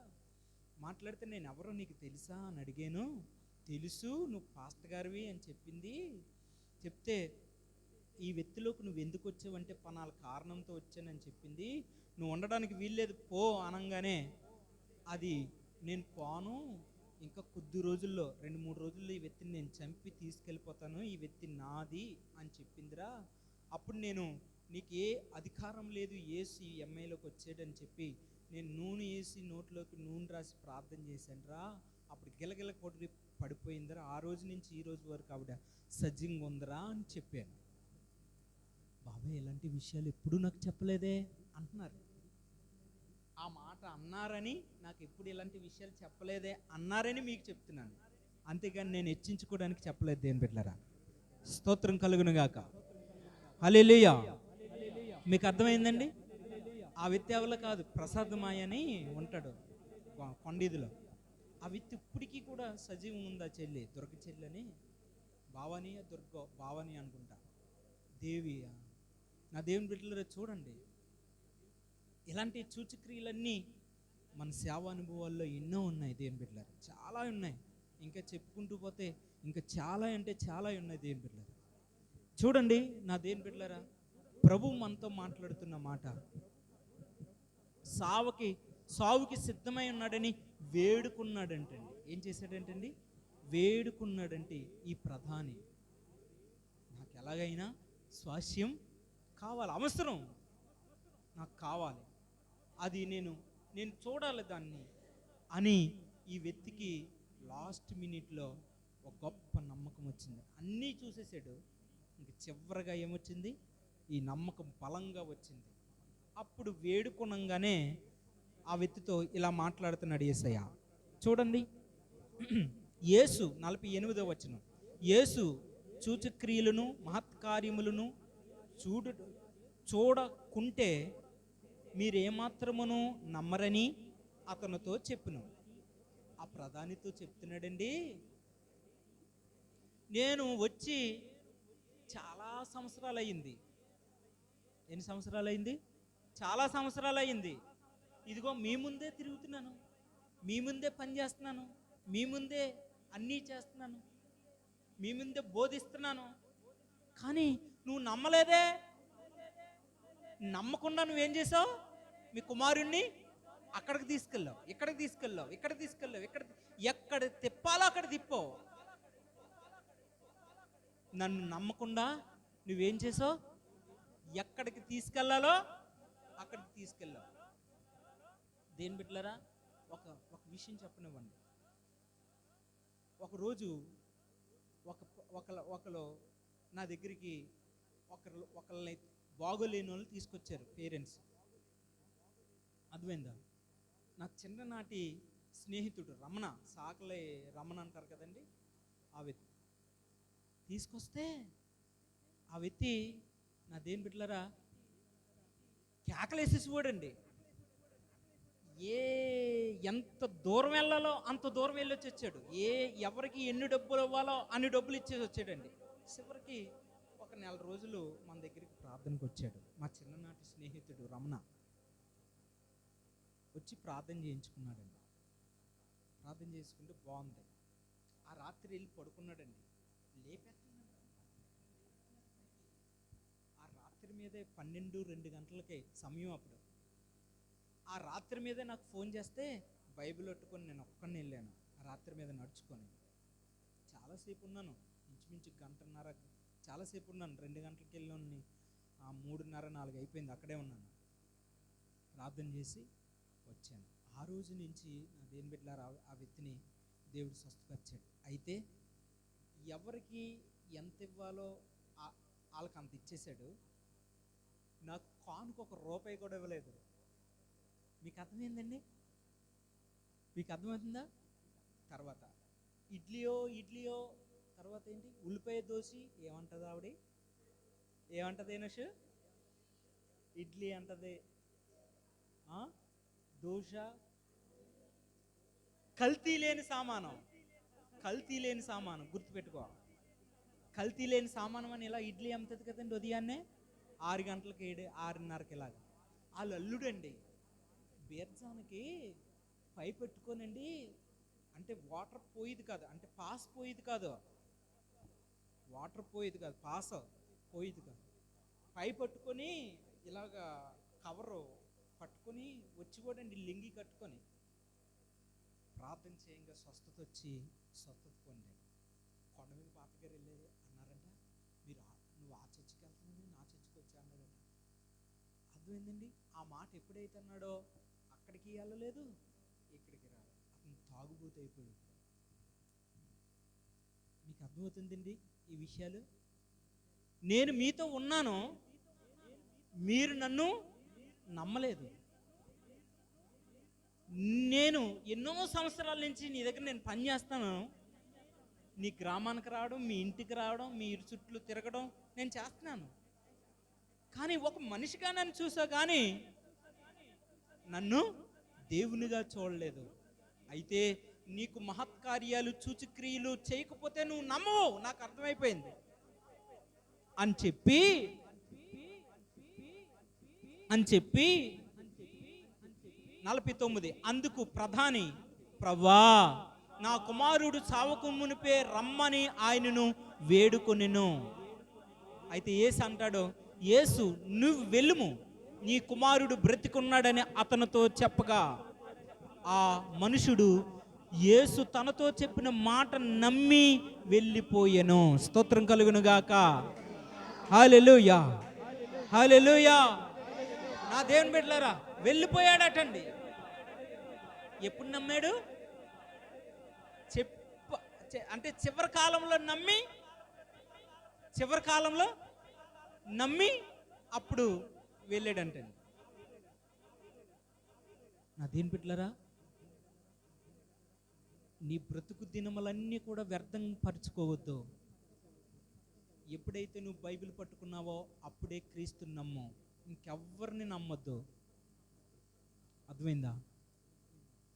మాట్లాడితే నేను ఎవరో నీకు తెలుసా అని అడిగాను. తెలుసు, నువ్వు పాస్టర్ గారివి అని చెప్పింది. చెప్తే ఈ వ్యక్తిలోకి నువ్వు ఎందుకు వచ్చావంటే పలానా కారణంతో వచ్చానని చెప్పింది. నువ్వు ఉండడానికి వీల్లేదు పో అనగానే, అది నేను పోను, ఇంకా కొద్ది రోజుల్లో 2-3 రోజుల్లో ఈ వ్యక్తిని నేను చంపి తీసుకెళ్ళిపోతాను, ఈ వ్యక్తి నాది అని చెప్పిందిరా. అప్పుడు నేను నీకు ఏ అధికారం లేదు, ఏసి ఎంఐలోకి వచ్చాడని చెప్పి నేను నూనె వేసి నోట్లోకి నూనె రాసి ప్రార్థన చేశానురా. అప్పుడు గిలగిల కొట్టి పడిపోయిందిరా. ఆ రోజు నుంచి ఈ రోజు వరకు ఆవిడ సజ్జంగా ఉందిరా అని చెప్పాను. బాబాయ్ ఇలాంటి విషయాలు ఎప్పుడూ నాకు చెప్పలేదే అంటున్నారు. ఆ మాట అన్నారని, నాకు ఎప్పుడు ఇలాంటి విషయాలు చెప్పలేదే అన్నారని మీకు చెప్తున్నాను, అంతేగాని నేను హెచ్చించుకోవడానికి చెప్పలేదు. దేని బిడ్డలారా, స్తోత్రం కలుగును గాక. హల్లెలూయా. మీకు అర్థమైందండి? ఆ వ్యక్తి ఎవరు కాదు, ప్రసాదమాయ అని ఉంటాడు కొండీదిలో. ఆ వ్యక్తి ఇప్పటికీ కూడా సజీవం ఉంది. ఆ చెల్లి దుర్గ చెల్లి అని, భావాని అనుకుంటా, దేవి. నా దేవుని బిడ్డలు చూడండి, ఇలాంటి సూచక్రియలన్నీ మన సేవ అనుభవాల్లో ఎన్నో ఉన్నాయి. దేవుని బిడ్డలారు చాలా ఉన్నాయి, ఇంకా చెప్పుకుంటూ పోతే ఇంకా చాలా అంటే చాలా ఉన్నాయి. దేవుని బిడ్డలారు చూడండి, నా దేవుని బిడ్డలారా, ప్రభు మనతో మాట్లాడుతున్న మాట, సావుకి సిద్ధమై ఉన్నాడని వేడుకున్నాడంటండి. ఏం చేశాడంటండి? వేడుకున్నాడంటే, ఈ ప్రధాని నాకు ఎలాగైనా స్వాస్యం కావాలి, అవసరం నాకు కావాలి, అది నేను చూడాలి దాన్ని అని ఈ వ్యక్తికి లాస్ట్ మినిట్లో ఒక గొప్ప నమ్మకం వచ్చింది. అన్నీ చూసేసాడు, ఇంక చివరిగా ఏమొచ్చింది? ఈ నమ్మకం బలంగా వచ్చింది. అప్పుడు వేడుకొనంగానే ఆ వ్యక్తితో ఇలా మాట్లాడుతున్నాడు యేసయ్య. చూడండి, యేసు 48వ వచనం, యేసు సూచక్రియలను మహత్కార్యములను చూడకుంటే మీరేమాత్రమును నమ్మరని అతనితో చెప్పును. ఆ ప్రధానితో చెప్తున్నాడండి, నేను వచ్చి చాలా సంవత్సరాలు అయింది. ఎన్ని సంవత్సరాలు అయింది? చాలా సంవత్సరాలు అయింది. ఇదిగో మీ ముందే తిరుగుతున్నాను, మీ ముందే పని చేస్తున్నాను, మీ ముందే అన్నీ చేస్తున్నాను, మీ ముందే బోధిస్తున్నాను, కానీ నువ్వు నమ్మలేదే. నమ్మకుండా నువ్వేం చేసావు? మీ కుమారుణ్ణి అక్కడికి తీసుకెళ్ళావు, ఇక్కడికి తీసుకెళ్ళావు, ఇక్కడికి తీసుకెళ్ళావు, ఎక్కడ తిప్పాలో అక్కడ తిప్పావు. నన్ను నమ్మకుండా నువ్వేం చేసావు? ఎక్కడికి తీసుకెళ్లాలో అక్కడికి తీసుకెళ్ళావు. దేని బిడ్డలారా, ఒక విషయం చెప్పనివ్వండి. ఒకరోజు ఒకరు నా దగ్గరికి ఒకళ్ళని బాగోలేని వాళ్ళు తీసుకొచ్చారు, పేరెంట్స్. అర్థమైందా? నా చిన్ననాటి స్నేహితుడు రమణ, సాకలే రమణ అంటారు కదండి, ఆ వ్యక్తి తీసుకొస్తే ఆ వ్యక్తి నా దేని బిడ్డలరా కేకలేసేసిపోడండి. ఎంత దూరం వెళ్ళాలో అంత దూరం వెళ్ళొచ్చి వచ్చాడు. ఎవరికి ఎన్ని డబ్బులు ఇవ్వాలో అన్ని డబ్బులు ఇచ్చేసి వచ్చాడండి. చివరికి ఒక నెల రోజులు మన దగ్గరికి ప్రార్థనకు వచ్చాడు. మా చిన్ననాటి స్నేహితుడు రమణ వచ్చి ప్రార్థన చేయించుకున్నాడండి. ప్రార్థన చేసుకుంటే బాగుంది. ఆ రాత్రి వెళ్ళి పడుకున్నాడండి. లేపేస్తున్నాడు. ఆ రాత్రి మీదే 12-2 గంటలకే సమయం. అప్పుడు ఆ రాత్రి మీదే నాకు ఫోన్ చేస్తే బైబిల్ పట్టుకొని నేను ఒక్కడిని వెళ్ళాను. ఆ రాత్రి మీద నడుచుకొని చాలాసేపు ఉన్నాను, ఇంచుమించు 1:30, చాలాసేపు ఉన్నాను. 2 గంటలకి వెళ్ళి 3:30-4 అయిపోయింది, అక్కడే ఉన్నాను. ప్రార్థన చేసి వచ్చాను. ఆ రోజు నుంచి నా దేని బిడ్డలారా ఆ వ్యక్తిని దేవుడు స్వస్థపరిచాడు. అయితే ఎవరికి ఎంత ఇవ్వాలో వాళ్ళకి అంత ఇచ్చేశాడు. నాకు కానుక ₹1 కూడా ఇవ్వలేదు. మీకు అర్థమైందండి? మీకు అర్థమవుతుందా? తర్వాత ఇడ్లీయో తర్వాత ఏంటి, ఉల్లిపాయ దోశ ఏమంటుంది ఆవిడ? ఏమంటది ఏనష్? ఇడ్లీ అంటది, దోశ. కల్తీ లేని సామానం గుర్తుపెట్టుకో. కల్తీ లేని సామానం అని ఇలా ఇడ్లీ అమ్ముతుంది కదండి ఉదయాన్నే 6 గంటలకి 6:30కి ఇలాగా. వాళ్ళు అల్లుడండి బీర్జానికి పై పెట్టుకోనండి, అంటే వాటర్ పోయేది కాదు, అంటే పాస్ పోయేది కాదు, వాటర్ పోయేది కాదు, పాస్ పోయేది కాదు. పై పట్టుకొని ఇలాగా కవరు పట్టుకొని వచ్చి కూడా అండి లింగి కట్టుకొని ప్రార్థన చేయంగా స్వస్థత వచ్చి స్వస్థత పొందాడు. కొండ మీద పాపగారు వెళ్ళి అన్నారంట, నువ్వు ఆ చర్చికి వెళ్తున్నావు, నా చర్చికి వచ్చి అన్నారంట. అర్థమైందండి? ఆ మాట ఎప్పుడైతే అన్నాడో అక్కడికి వెళ్ళలేదు, ఇక్కడికి రాలేదు. అతను తాగుబోతు అయిపోయాడు. మీకు అర్థమవుతుందండి ఈ విషయాలు? నేను మీతో ఉన్నాను, మీరు నన్ను నమ్మలేదు. నేను ఎన్నో సంవత్సరాల నుంచి నీ దగ్గర నేను పని చేస్తాను, నీ గ్రామానికి రావడం, మీ ఇంటికి రావడం, మీ ఇరు చుట్టూ తిరగడం నేను చేస్తున్నాను. కానీ ఒక మనిషిగా నన్ను చూసావు, కానీ నన్ను దేవునిగా చూడలేదు. అయితే నీకు మహత్కార్యాలు సూచక్రియలు చేయకపోతే నువ్వు నమ్మవు, నాకు అర్థమైపోయింది అని చెప్పి 49 అందుకు ప్రధాని, ప్రవ్వా నా కుమారుడు చావకు మునిపే రమ్మని ఆయనను వేడుకొనెను. అయితే యేసు అంటాడు, యేసు నువ్వు వెళ్ళుము, నీ కుమారుడు బ్రతికున్నాడని అతనితో చెప్పగా ఆ మనుషుడు యేసు తనతో చెప్పిన మాట నమ్మి వెళ్ళిపోయెను. స్తోత్రం కలుగును గాక. హల్లెలూయా, హల్లెలూయా. నా దేవుని బిడ్డలారా వెళ్ళిపోయాడటండి. ఎప్పుడు నమ్మాడు? అంటే చివరి కాలంలో నమ్మి అప్పుడు వెళ్ళాడంటండి. నా దేని బిడ్డలారా, నీ బ్రతుకు దినములన్నీ కూడా వ్యర్థం పరుచుకోవద్దు. ఎప్పుడైతే నువ్వు బైబిల్ పట్టుకున్నావో అప్పుడే క్రీస్తుని నమ్ము, ఇంకెవ్వరిని నమ్మొద్దు. అర్థమైందా?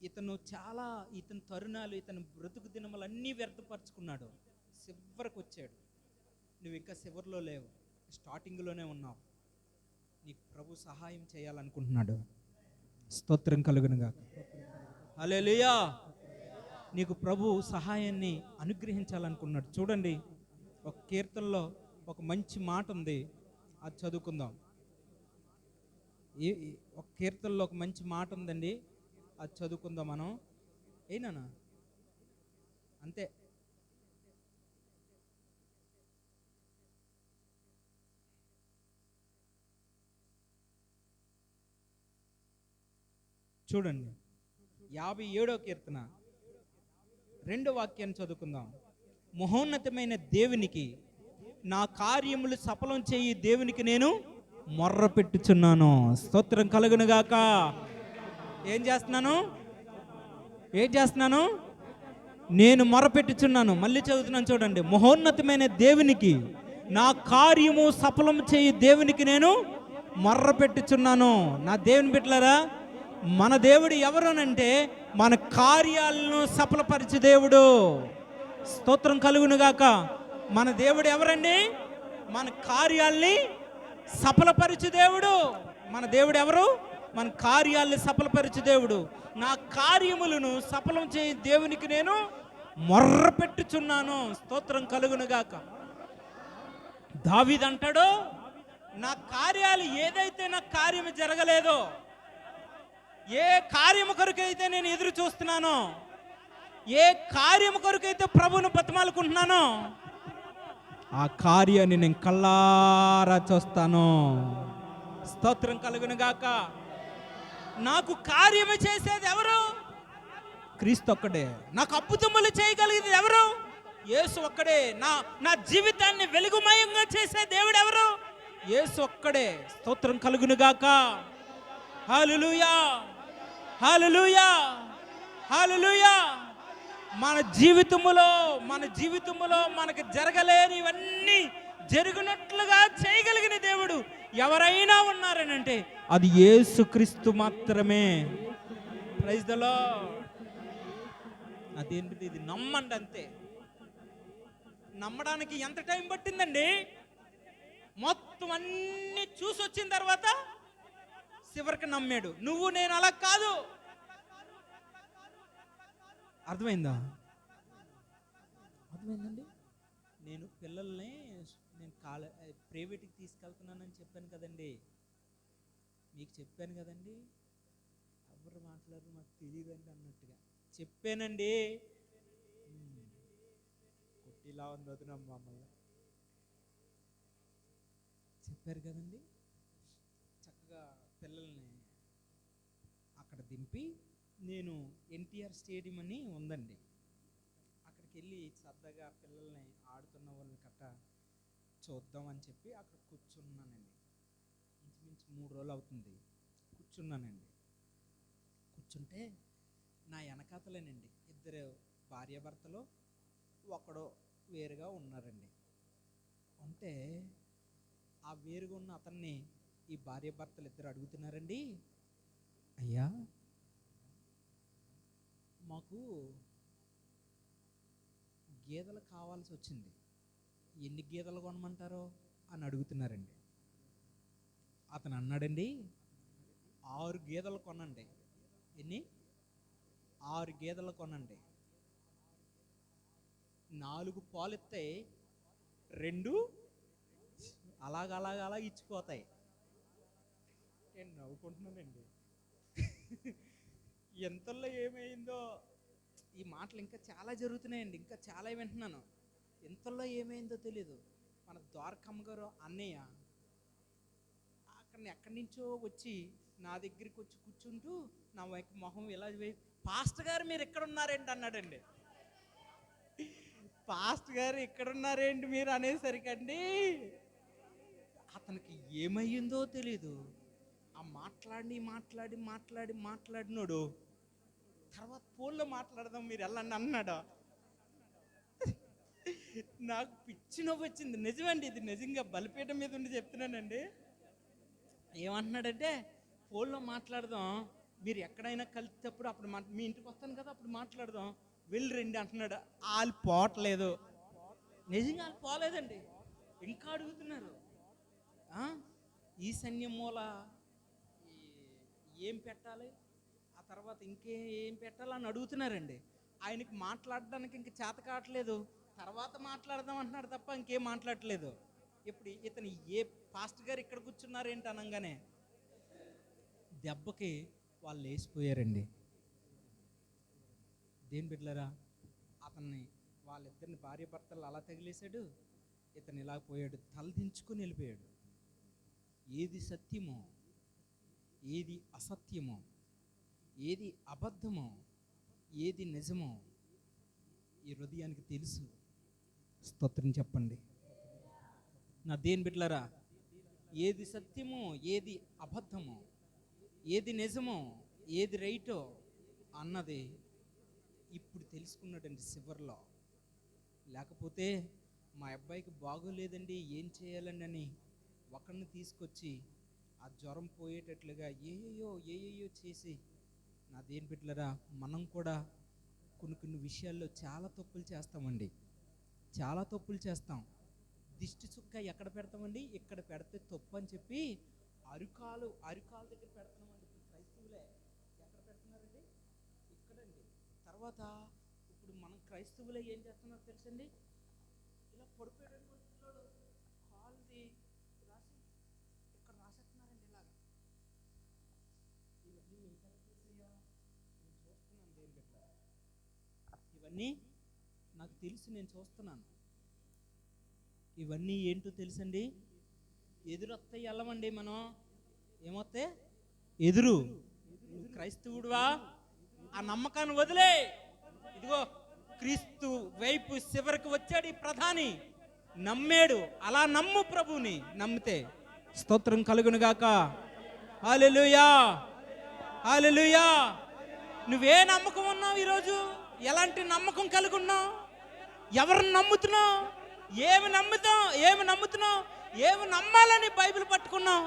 ఇతను తరుణాలు, ఇతను బ్రతుకు దినములన్నీ వ్యర్థపరుచుకున్నాడు. చివరికి వచ్చాడు. నువ్వు ఇంకా చివరిలో లేవు, స్టార్టింగ్లోనే ఉన్నావు. నీకు ప్రభు సహాయం చేయాలనుకుంటున్నాడు. స్తోత్రం కలుగునుగాక. హల్లెలూయా. నీకు ప్రభు సహాయాన్ని అనుగ్రహించాలనుకున్నాడు. చూడండి, ఒక కీర్తనలో ఒక మంచి మాట ఉంది, అది చదువుకుందాం. ఒక కీర్తనలో ఒక మంచి మాట ఉందండి, అది చదువుకుందాం మనం. ఏనా అంతే. చూడండి, 57వ కీర్తన 2వ వాక్యాన్ని చదువుకుందాం. మహోన్నతమైన దేవునికి, నా కార్యములు సఫలం చేయి దేవునికి నేను మొర్ర పెట్టుచున్నాను. స్తోత్రం కలుగును గాక. ఏం చేస్తున్నాను? నేను మొర్ర పెట్టుచున్నాను. మళ్ళీ చదువుతున్నాను చూడండి. మహోన్నతమైన దేవునికి, నా కార్యము సఫలం చేయి దేవునికి నేను మొర్ర పెట్టుచున్నాను. నా దేవుని బిడ్డలారా, మన దేవుడు ఎవరునంటే మన కార్యాలను సఫలపరిచే దేవుడు. స్తోత్రం కలుగును గాక. మన దేవుడు ఎవరండి? మన కార్యాల్ని సఫలపరిచే దేవుడు. మన దేవుడు ఎవరు? మన కార్యాల్ని సఫలపరిచే దేవుడు. నా కార్యములను సఫలం చేయి దేవునికి నేను మొర్ర పెట్టుచున్నాను. స్తోత్రం కలుగును గాక. దావీదు అంటాడు, నా కార్యాలు ఏదైతే నా కార్యము జరగలేదో, ఏ కార్యము కొరకైతే నేను ఎదురు చూస్తున్నానో, ఏ కార్యము కొరకైతే ప్రభువును బతిమాలుకుంటున్నానో, ఆ కార్యాన్ని నేను కళ్ళారా చూస్తాను. స్తోత్రం కలుగును గాక. నాకు కార్యము చేసేది ఎవరు? క్రీస్తు ఒక్కడే. నాకు అద్భుతములు చేయగలిగేది ఎవరు? యేసు ఒక్కడే. నా జీవితాన్ని వెలుగుమయంగా చేసే దేవుడు ఎవరు? యేసు ఒక్కడే. స్తోత్రం కలుగును గాక. హల్లెలూయా, హల్లెలూయా, హల్లెలూయా. మన జీవితములో మనకు జరగలేనివన్నీ జరుగునట్లుగా చేయగలిగిన దేవుడు ఎవరైనా ఉన్నారనంటే అది యేసుక్రీస్తు మాత్రమే. Praise the Lord. అదేంటిది? ఇది నమ్మండి అంతే. నమ్మడానికి ఎంత టైం పట్టిందండి? మొత్తం అన్ని చూసి వచ్చిన తర్వాత చివరికి నమ్మాడు. నువ్వు నేను అలా కాదు. అర్థమైందండి? నేను పిల్లల్ని ప్రైవేట్కి తీసుకెళ్తున్నానని చెప్పాను కదండి, మీకు చెప్పాను కదండి. ఎవరు మాట్లాడరు మాకు తెలియదండి అన్నట్టుగా చెప్పానండి. కొట్టిలా ఉంది వదిన మమ్మల్ని. చెప్పారు కదండి. చక్కగా పిల్లల్ని అక్కడ దింపి, నేను ఎన్టీఆర్ స్టేడియం అని ఉందండి, అక్కడికి వెళ్ళి సరదాగా పిల్లల్ని ఆడుతున్న వాళ్ళని కట్ట చూద్దామని చెప్పి అక్కడ కూర్చున్నానండి. ఇంచుమించు 3 రోజులు అవుతుంది కూర్చున్నానండి. కూర్చుంటే నా వెనకాతలేనండి 2 భార్యాభర్తలు, ఒకడు వేరుగా ఉన్నారండి. అంటే ఆ వేరుగా ఉన్న అతన్ని ఈ భార్యాభర్తలు 2 అడుగుతున్నారండి, అయ్యా మాకు గేదెలు కావాల్సి వచ్చింది, ఎన్ని గేదెలు కొనమంటారో అని అడుగుతున్నారండి. అతను అన్నాడండి, 6 గేదెలు కొనండి. ఎన్ని? 6 గేదెలు కొనండి. 4 పాలు ఇస్తాయి, 2 అలాగ ఇచ్చిపోతాయి. నేను నవ్వుకుంటున్నానండి. ఎంతల్లో ఏమైందో, ఈ మాటలు ఇంకా చాలా జరుగుతున్నాయండి, ఇంకా చాలా వింటున్నాను. ఎంతల్లో ఏమైందో తెలీదు. మన ద్వారకమ్మ గారు అన్నయ్య అక్కడ ఎక్కడి నుంచో వచ్చి నా దగ్గరికి వచ్చి కూర్చుంటూ నా మొహం ఇలా పాస్టర్ గారు మీరు ఎక్కడ ఉన్నారేంటి అన్నాడండి. పాస్టర్ గారు ఎక్కడున్నారేంటి మీరు అనేసరికండి అతనికి ఏమయ్యిందో తెలీదు. ఆ మాట్లాడినోడు తర్వాత ఫోన్లో మాట్లాడదాం మీరు వెళ్ళండి అన్నాడు. నాకు పిచ్చి నవ్వు వచ్చింది. నిజమండి, ఇది నిజంగా బలిపీఠ మీద ఉండి చెప్తున్నానండి. ఏమంటున్నాడంటే, ఫోన్లో మాట్లాడదాం, మీరు ఎక్కడైనా కలిసేటప్పుడు అప్పుడు మీ ఇంటికి వస్తాను కదా అప్పుడు మాట్లాడదాం, వెళ్ళి రండి అంటున్నాడు. వాళ్ళు పోవట్లేదు. నిజంగా వాళ్ళు పోలేదండి, ఇంకా అడుగుతున్నారు. ఈశాన్య మూల ఏం పెట్టాలి, ఆ తర్వాత ఇంకేం పెట్టాలని అడుగుతున్నారండి. ఆయనకి మాట్లాడడానికి ఇంక చేత కావట్లేదు. తర్వాత మాట్లాడదాం అంటున్నాడు తప్ప ఇంకేం మాట్లాడట్లేదు. ఇప్పుడు ఇతను ఏ పాస్టర్ గారు ఇక్కడ కూర్చున్నారు ఏంటి అనగానే దెబ్బకి వాళ్ళు లేచిపోయారండి. దేని బిడ్డలారా, అతన్ని వాళ్ళిద్దరిని భార్య భర్తలు అలా తగిలేశాడు, ఇతను ఇలా పోయాడు, తలదించుకొని వెళ్ళిపోయాడు. ఏది సత్యమో, ఏది అసత్యమో, ఏది అబద్ధమో, ఏది నిజమో ఈ హృదయానికి తెలుసు. స్తోత్రం చెప్పండి నా దేని బిడ్డలారా. ఏది సత్యమో, ఏది అబద్ధమో, ఏది నిజమో, ఏది రైటో అన్నది ఇప్పుడు తెలుసుకున్నాడండి చివరిలో. లేకపోతే మా అబ్బాయికి బాగోలేదండి, ఏం చేయాలండి అని ఒకరిని తీసుకొచ్చి ఆ జ్వరం పోయేటట్లుగా ఏయో చేసి, నా దేని బిడ్డలారా, మనం కూడా కొన్ని విషయాల్లో చాలా తప్పులు చేస్తామండి. చాలా తప్పులు చేస్తాం. దిష్టి చుక్క ఎక్కడ పెడతామండి? ఇక్కడ పెడితే తప్పు అని చెప్పి అరికాలు దగ్గర పెడుతున్నామండి. క్రైస్తవులే ఎక్కడ పెడుతున్నారండి? ఇక్కడండి. తర్వాత ఇప్పుడు మనం క్రైస్తవులే ఏం చేస్తున్నారో తెలుసండి, ఇలా పడిపోయాడు పిల్లోడు, కాలుది రాసి ఇక్కడ రాసేస్తున్నారండి ఇలాగా. ఇవన్నీ నేను చూస్తున్నాను దేని బిడ్డ, ఇవన్నీ నాకు తెలుసు, నేను చూస్తున్నాను. ఇవన్నీ ఏంటో తెలుసండి, ఎదురొస్తాయి వెళ్ళమండి. మనం ఏమొస్తే ఎదురు. నువ్వు క్రైస్తవుడువా, ఆ నమ్మకాన్ని వదిలే. ఇదిగో క్రీస్తు వైపు చివరికి వచ్చాడు ఈ ప్రధాని, నమ్మాడు. అలా నమ్ము, ప్రభువుని నమ్మితే స్తోత్రం కలుగును గాక. హల్లెలూయా, హల్లెలూయా. నువ్వే నమ్మకం ఉన్నావు ఈరోజు? ఎలాంటి నమ్మకం కలిగి ఉన్నావు? ఎవరిని నమ్ముతున్నావు? ఏమి నమ్ముతున్నావు? ఏమి నమ్మాలని బైబిల్ పట్టుకున్నావు?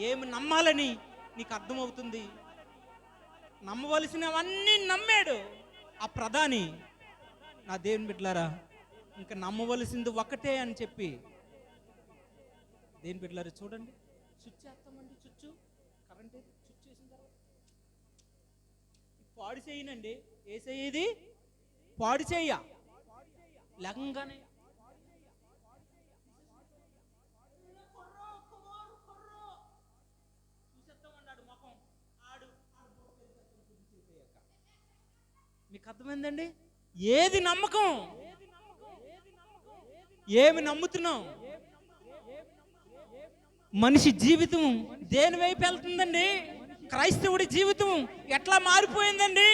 ఏమి నమ్మాలని నీకు అర్థమవుతుంది? నమ్మవలసినవన్నీ నమ్మాడు ఆ ప్రధాని. నా దేవుని బిడ్డలారా, ఇంకా నమ్మవలసింది ఒకటే అని చెప్పి, దేవుని బిడ్డలారా చూడండి, స్విచ్ చేస్తామండి. కరెంట్ స్విచ్ చేసిన తర్వాత పాడు చేయనండి. ఏసేది పాడు చేయ లగంగానే చూసేస్తామన్నాడు ముఖం. మీకు అర్థమైందండి? ఏది నమ్మకం? ఏమి నమ్ముతున్నాం? మనిషి జీవితం దేని వైపు వెళ్తుందండి? క్రైస్తవుడి జీవితం ఎట్లా మారిపోయిందండి?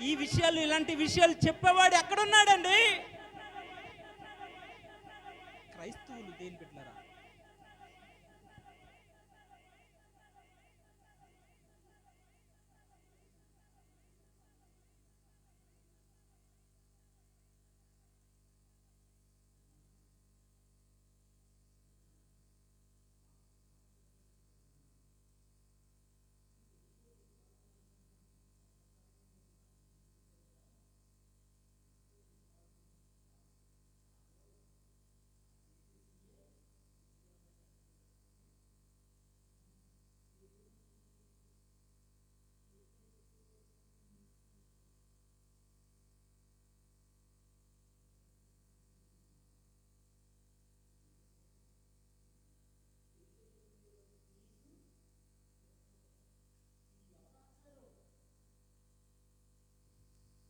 ఈ విషయాలు, ఇలాంటి విషయాలు చెప్పేవాడు ఎక్కడున్నాడండి? క్రైస్తవులు దేని బిడ్డలారా,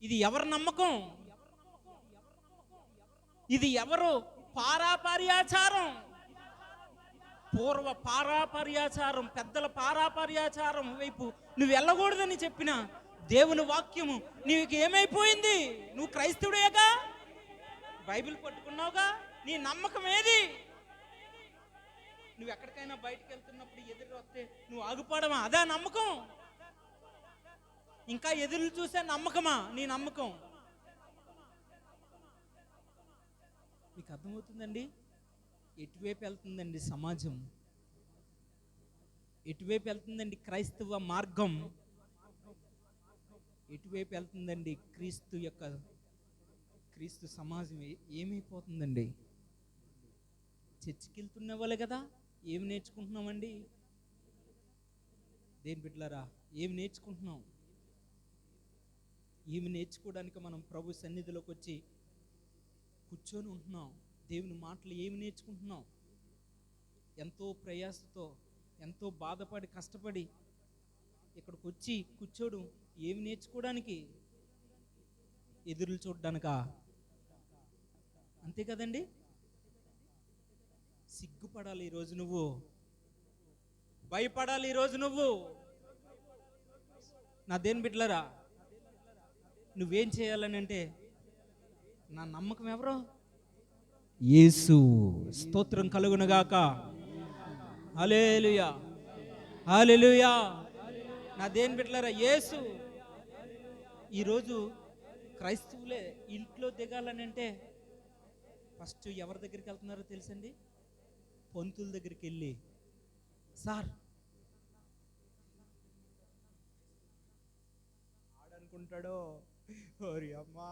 ఇది ఎవరి నమ్మకం? ఇది ఎవరు పారాపర్యాచారం? పూర్వ పారాపర్యాచారం, పెద్దల పారాపర్యాచారం వైపు నువ్వు వెళ్ళకూడదని చెప్పిన దేవుని వాక్యము నీకు ఏమైపోయింది? నువ్వు క్రైస్తవుడేగా, బైబిల్ పట్టుకున్నావుగా, నీ నమ్మకం ఏది? నువ్వు ఎక్కడికైనా బయటకు వెళ్తున్నప్పుడు ఎదురు వస్తే నువ్వు ఆగిపోవడమా? అదా నమ్మకం? ఇంకా ఎదురు చూసే నమ్మకమా నీ నమ్మకం? మీకు అర్థమవుతుందండి ఎటువైపు వెళ్తుందండి సమాజం? ఎటువైపు వెళ్తుందండి క్రైస్తవ మార్గం? ఎటువైపు వెళ్తుందండి క్రీస్తు సమాజం? ఏమైపోతుందండి? చర్చికి వెళ్తున్న వాళ్ళే కదా, ఏమి నేర్చుకుంటున్నామండి? దేని బిడ్డలారా, ఏమి నేర్చుకుంటున్నాం? ఏమి నేర్చుకోవడానికి మనం ప్రభు సన్నిధిలోకి వచ్చి కూర్చొని ఉంటున్నాం? దేవుని మాటలు ఏమి నేర్చుకుంటున్నావు? ఎంతో ప్రయాసతో, ఎంతో బాధపడి, కష్టపడి ఇక్కడికి వచ్చి కూర్చోడు ఏమి నేర్చుకోవడానికి? ఎదురులు చూడ్డానికా? అంతే కదండి. సిగ్గుపడాలి ఈరోజు నువ్వు, భయపడాలి ఈరోజు నువ్వు. నా దేని బిడ్డలరా, నువ్వేం చేయాలని అంటే, నా నమ్మకం ఎవరో? యేసు. స్తోత్రం కలుగునుగాక. హల్లెలూయా, హల్లెలూయా. నా దేని బిడ్డలరా, యేసు. ఈరోజు క్రైస్తవులే ఇంట్లో దిగాలని అంటే ఫస్ట్ ఎవరి దగ్గరికి వెళ్తున్నారో తెలుసండి? పంతుల దగ్గరికి వెళ్ళి, సార్ ఆడనుకుంటాడో, ఓరి అమ్మా,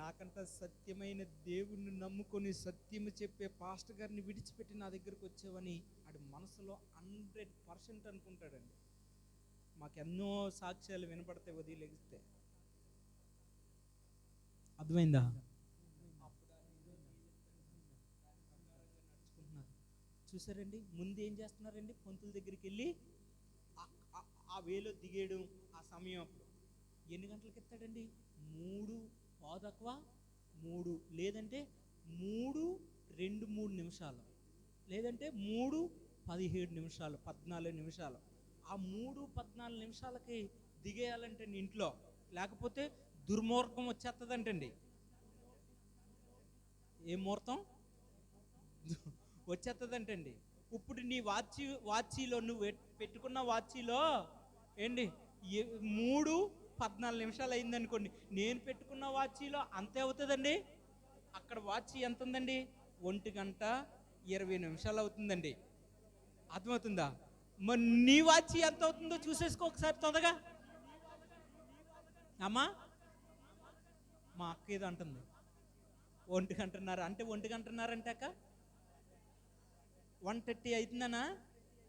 నాకంట సత్యమైన దేవుణ్ణి నమ్ముకొని సత్యము చెప్పే పాస్టర్ గారిని విడిచిపెట్టి నా దగ్గరకు వచ్చావని ఆడి మనసులో 100% అనుకుంటాడండి. మాకెన్నో సాక్ష్యాలు వినపడతాయి వదిలేగిస్తే. అర్థమైందా? చూసారండి, ముందు ఏం చేస్తున్నారండి? పంతుల దగ్గరికి వెళ్ళి ఆ వేలో దిగేయడం. ఆ సమయం అప్పుడు ఎన్ని గంటలకు ఎత్తాడండి? 3:15, లేదంటే 3:02 లేదంటే 3:17, 14 నిమిషాలు. ఆ 3:14 దిగేయాలంటే ఇంట్లో, లేకపోతే దుర్మార్గం వచ్చేస్తుందంటండి. ఏ ముహూర్తం వచ్చేస్తుందంటండి. ఇప్పుడు నీ వాచీలో నువ్వు పెట్టుకున్న వాచీలో ఏంటి 3:14 అయిందనుకోండి, నేను పెట్టుకున్న వాచీలో అంతే అవుతుందండి. అక్కడ వాచీ ఎంత ఉందండి? 1:20 అవుతుందండి. అర్థమవుతుందా? మరి నీ వాచీ ఎంత అవుతుందో చూసేసుకో ఒకసారి తొందరగా. అమ్మా, మా అక్క ఏదో అంటుంది 1:30 అంటే 1:30 అంటే అక్క 1:30 అవుతుందనా?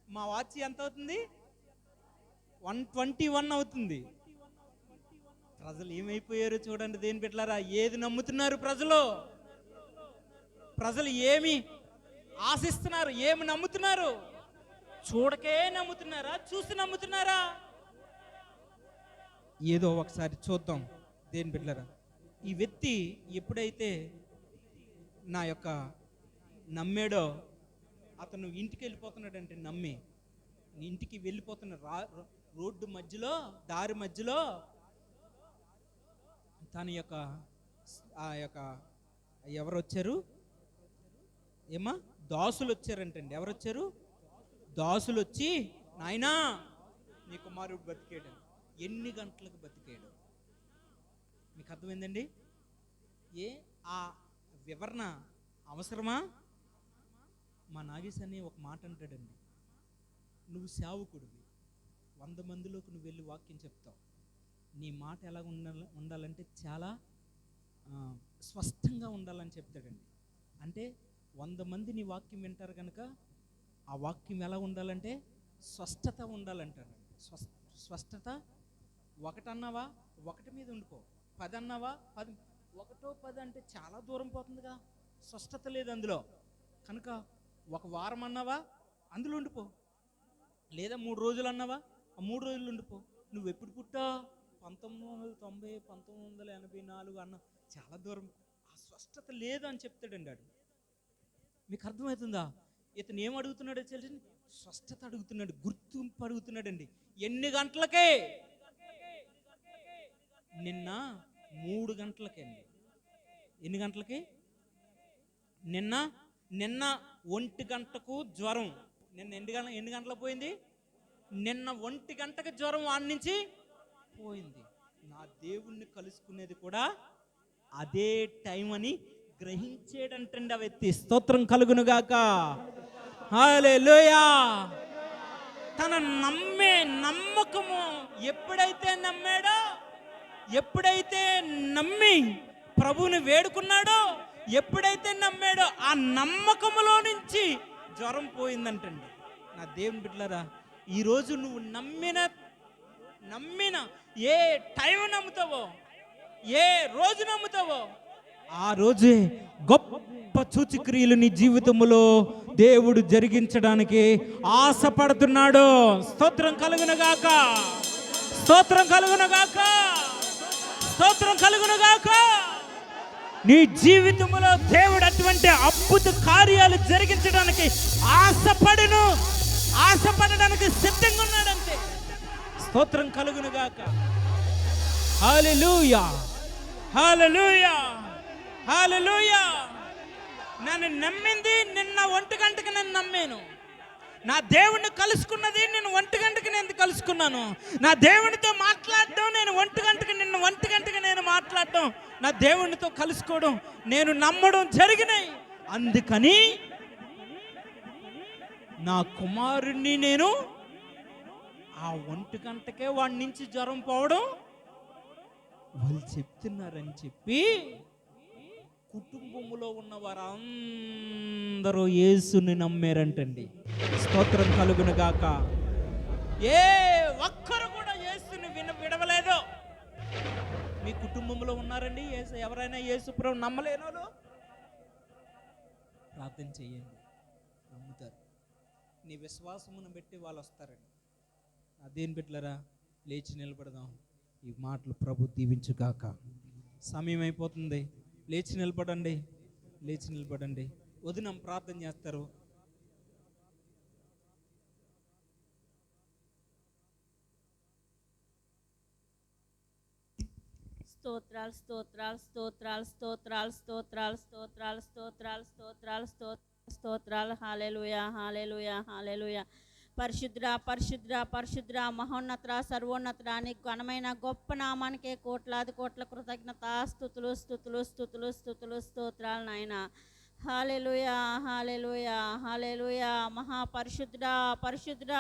మా వాచ్ ఎంత అవుతుంది? 1:21 అవుతుంది. ప్రజలు ఏమైపోయారు చూడండి దేని బిడ్డలారా. ఏది నమ్ముతున్నారు ప్రజలు? ప్రజలు ఏమి ఆశిస్తున్నారు? ఏమి నమ్ముతున్నారు? చూడకే నమ్ముతున్నారా? చూసి నమ్ముతున్నారా? ఏదో ఒకసారి చూద్దాం దేని బిడ్డలారా. ఈ వ్యక్తి ఎప్పుడైతే నా యొక్క నమ్మాడో, అతను ఇంటికి వెళ్ళిపోతున్నాడంటే నమ్మి ఇంటికి వెళ్ళిపోతున్న రోడ్డు మధ్యలో, దారి మధ్యలో తన యొక్క ఎవరు వచ్చారు? ఏమా దాసులు వచ్చారంటండి. ఎవరు వచ్చారు? దాసులు వచ్చి, నాయనా నీ కుమారుడు బతికాడు. ఎన్ని గంటలకు బతికాడు? మీకు అర్థమైందండి? ఆ వివరణ అవసరమా? మా నాగేశ్ అని ఒక మాట అంటాడండి, నువ్వు సేవకుడివి, 100 మందిలోకి నువ్వు వెళ్ళి వాక్యం చెప్తావు. నీ మాట ఎలా ఉండాలంటే చాలా స్పష్టంగా ఉండాలని చెప్తాడండి. అంటే 100 మంది నీ వాక్యం వింటారు కనుక ఆ వాక్యం ఎలా ఉండాలంటే స్పష్టత ఉండాలంటారు. స్పష్టత. 1 అన్నావా 1 మీద ఉండిపో, 10 అన్నావా 10. 1-10 అంటే చాలా దూరం పోతుందిగా, స్పష్టత లేదు అందులో. కనుక 1 వారం అన్నావా అందులో ఉండిపో, లేదా 3 రోజులు అన్నావా ఆ 3 రోజులు ఉండిపో. నువ్వు ఎప్పుడు పుట్టా? 1990, 1984 అన్న, చాలా దూరం. ఆ స్పష్టత లేదు అని చెప్తాడండి ఆడు. మీకు అర్థమవుతుందా? ఇతను ఏం అడుగుతున్నాడో తెలిసి స్పష్టత అడుగుతున్నాడు, గుర్తింపు అడుగుతున్నాడండి. ఎన్ని గంటలకే? నిన్న 3 గంటలకే అండి. ఎన్ని గంటలకి? నిన్న 1 గంటకు జ్వరం. నిన్న ఎన్ని గంటలకు పోయింది? నిన్న 1 గంటకు జ్వరం వాడి నుంచి పోయింది. నా దేవుణ్ణి కలుసుకునేది కూడా అదే టైం అని గ్రహించేడంటండి ఆ వ్యక్తి. స్తోత్రం కలుగునుగాక. హల్లెలూయా. తన నమ్మకము ఎప్పుడైతే నమ్మాడో, ఎప్పుడైతే నమ్మి ప్రభువుని వేడుకున్నాడో, ఎప్పుడైతే నమ్మాడో ఆ నమ్మకములో నుంచి జ్వరం పోయిందంటండి. నా దేవుని బిడ్డలారా, ఈరోజు నువ్వు నమ్మిన ఏ టైం నమ్ముతావో, ఏ రోజు నమ్ముతావో ఆ రోజే గొప్ప సూచక్రియలు నీ జీవితంలో దేవుడు జరిగించడానికి ఆశపడుతున్నాడు. స్తోత్రం కలుగునుగాక, స్తోత్రం కలుగునుగాక, స్తోత్రం కలుగునుగాక. నీ జీవితంలో దేవుడు అటువంటి అద్భుత కార్యాలు జరిగించడానికి ఆశపడడానికి సిద్ధంగా ఉన్నాడంతే. స్తోత్రం కలుగునుగాక. హల్లెలూయా, హల్లెలూయా, హల్లెలూయా. నన్ను నమ్మింది నిన్న 1 గంటకి నేను నమ్మాను. నా దేవుణ్ణి కలుసుకున్నది నేను 1 గంటకి నేను కలుసుకున్నాను. నా దేవునితో మాట్లాడడం నేను 1 గంటకి నిన్న 1 గంటకి నేను మాట్లాడడం, నా దేవునితో కలుసుకోవడం, నేను నమ్మడం జరిగినాయి. అందుకని నా కుమారుణ్ణి నేను ఆ 1 గంటకే వాడి నుంచి జ్వరం పోవడం వాళ్ళు చెప్తున్నారని చెప్పి కుటుంబంలో ఉన్న వారందరూ యేసుని నమ్మారంటండి. స్తోత్రం కలుగును గాక. ఏ ఒక్కరు కూడా యేసుని విడవలేదు. మీ కుటుంబంలో ఉన్నారండి ఎవరైనా యేసు ప్రభు నమ్మలేని వాళ్ళు? ప్రార్థన చేయండి, నమ్ముతారు. నీ విశ్వాసమును బట్టి వాళ్ళు వస్తారండి. అదేం పెట్టలేరా? లేచి నిలబడదాం. ఈ మాటలు ప్రభు దీవించుగాక. సమయం అయిపోతుంది. లేచి నిలబడండి, లేచి నిలబడండి. వదినం ప్రార్థన చేస్తారు. స్తోత్రాలు స్తోత్రాలు స్తోత్రాలు స్తోత్రాలు స్తోత్రాలు స్తోత్రాలు స్తోత్రాలు స్తోత్రాలు స్తోత్రాలు. హల్లెలూయా, హల్లెలూయా, హల్లెలూయా. పరిశుద్ర పరిశుద్ర పరిశుద్ర మహోన్నత సర్వోన్నత నీకు ఘనమైన గొప్ప నామానికే కోట్లాది కోట్ల కృతజ్ఞత స్తుతులు స్తుతులు స్తుతులు స్తుతులు స్తోత్రాలు నాయన. హల్లెలూయా, హల్లెలూయా, హల్లెలూయా. మహాపరిశుద్ర పరిశుద్ర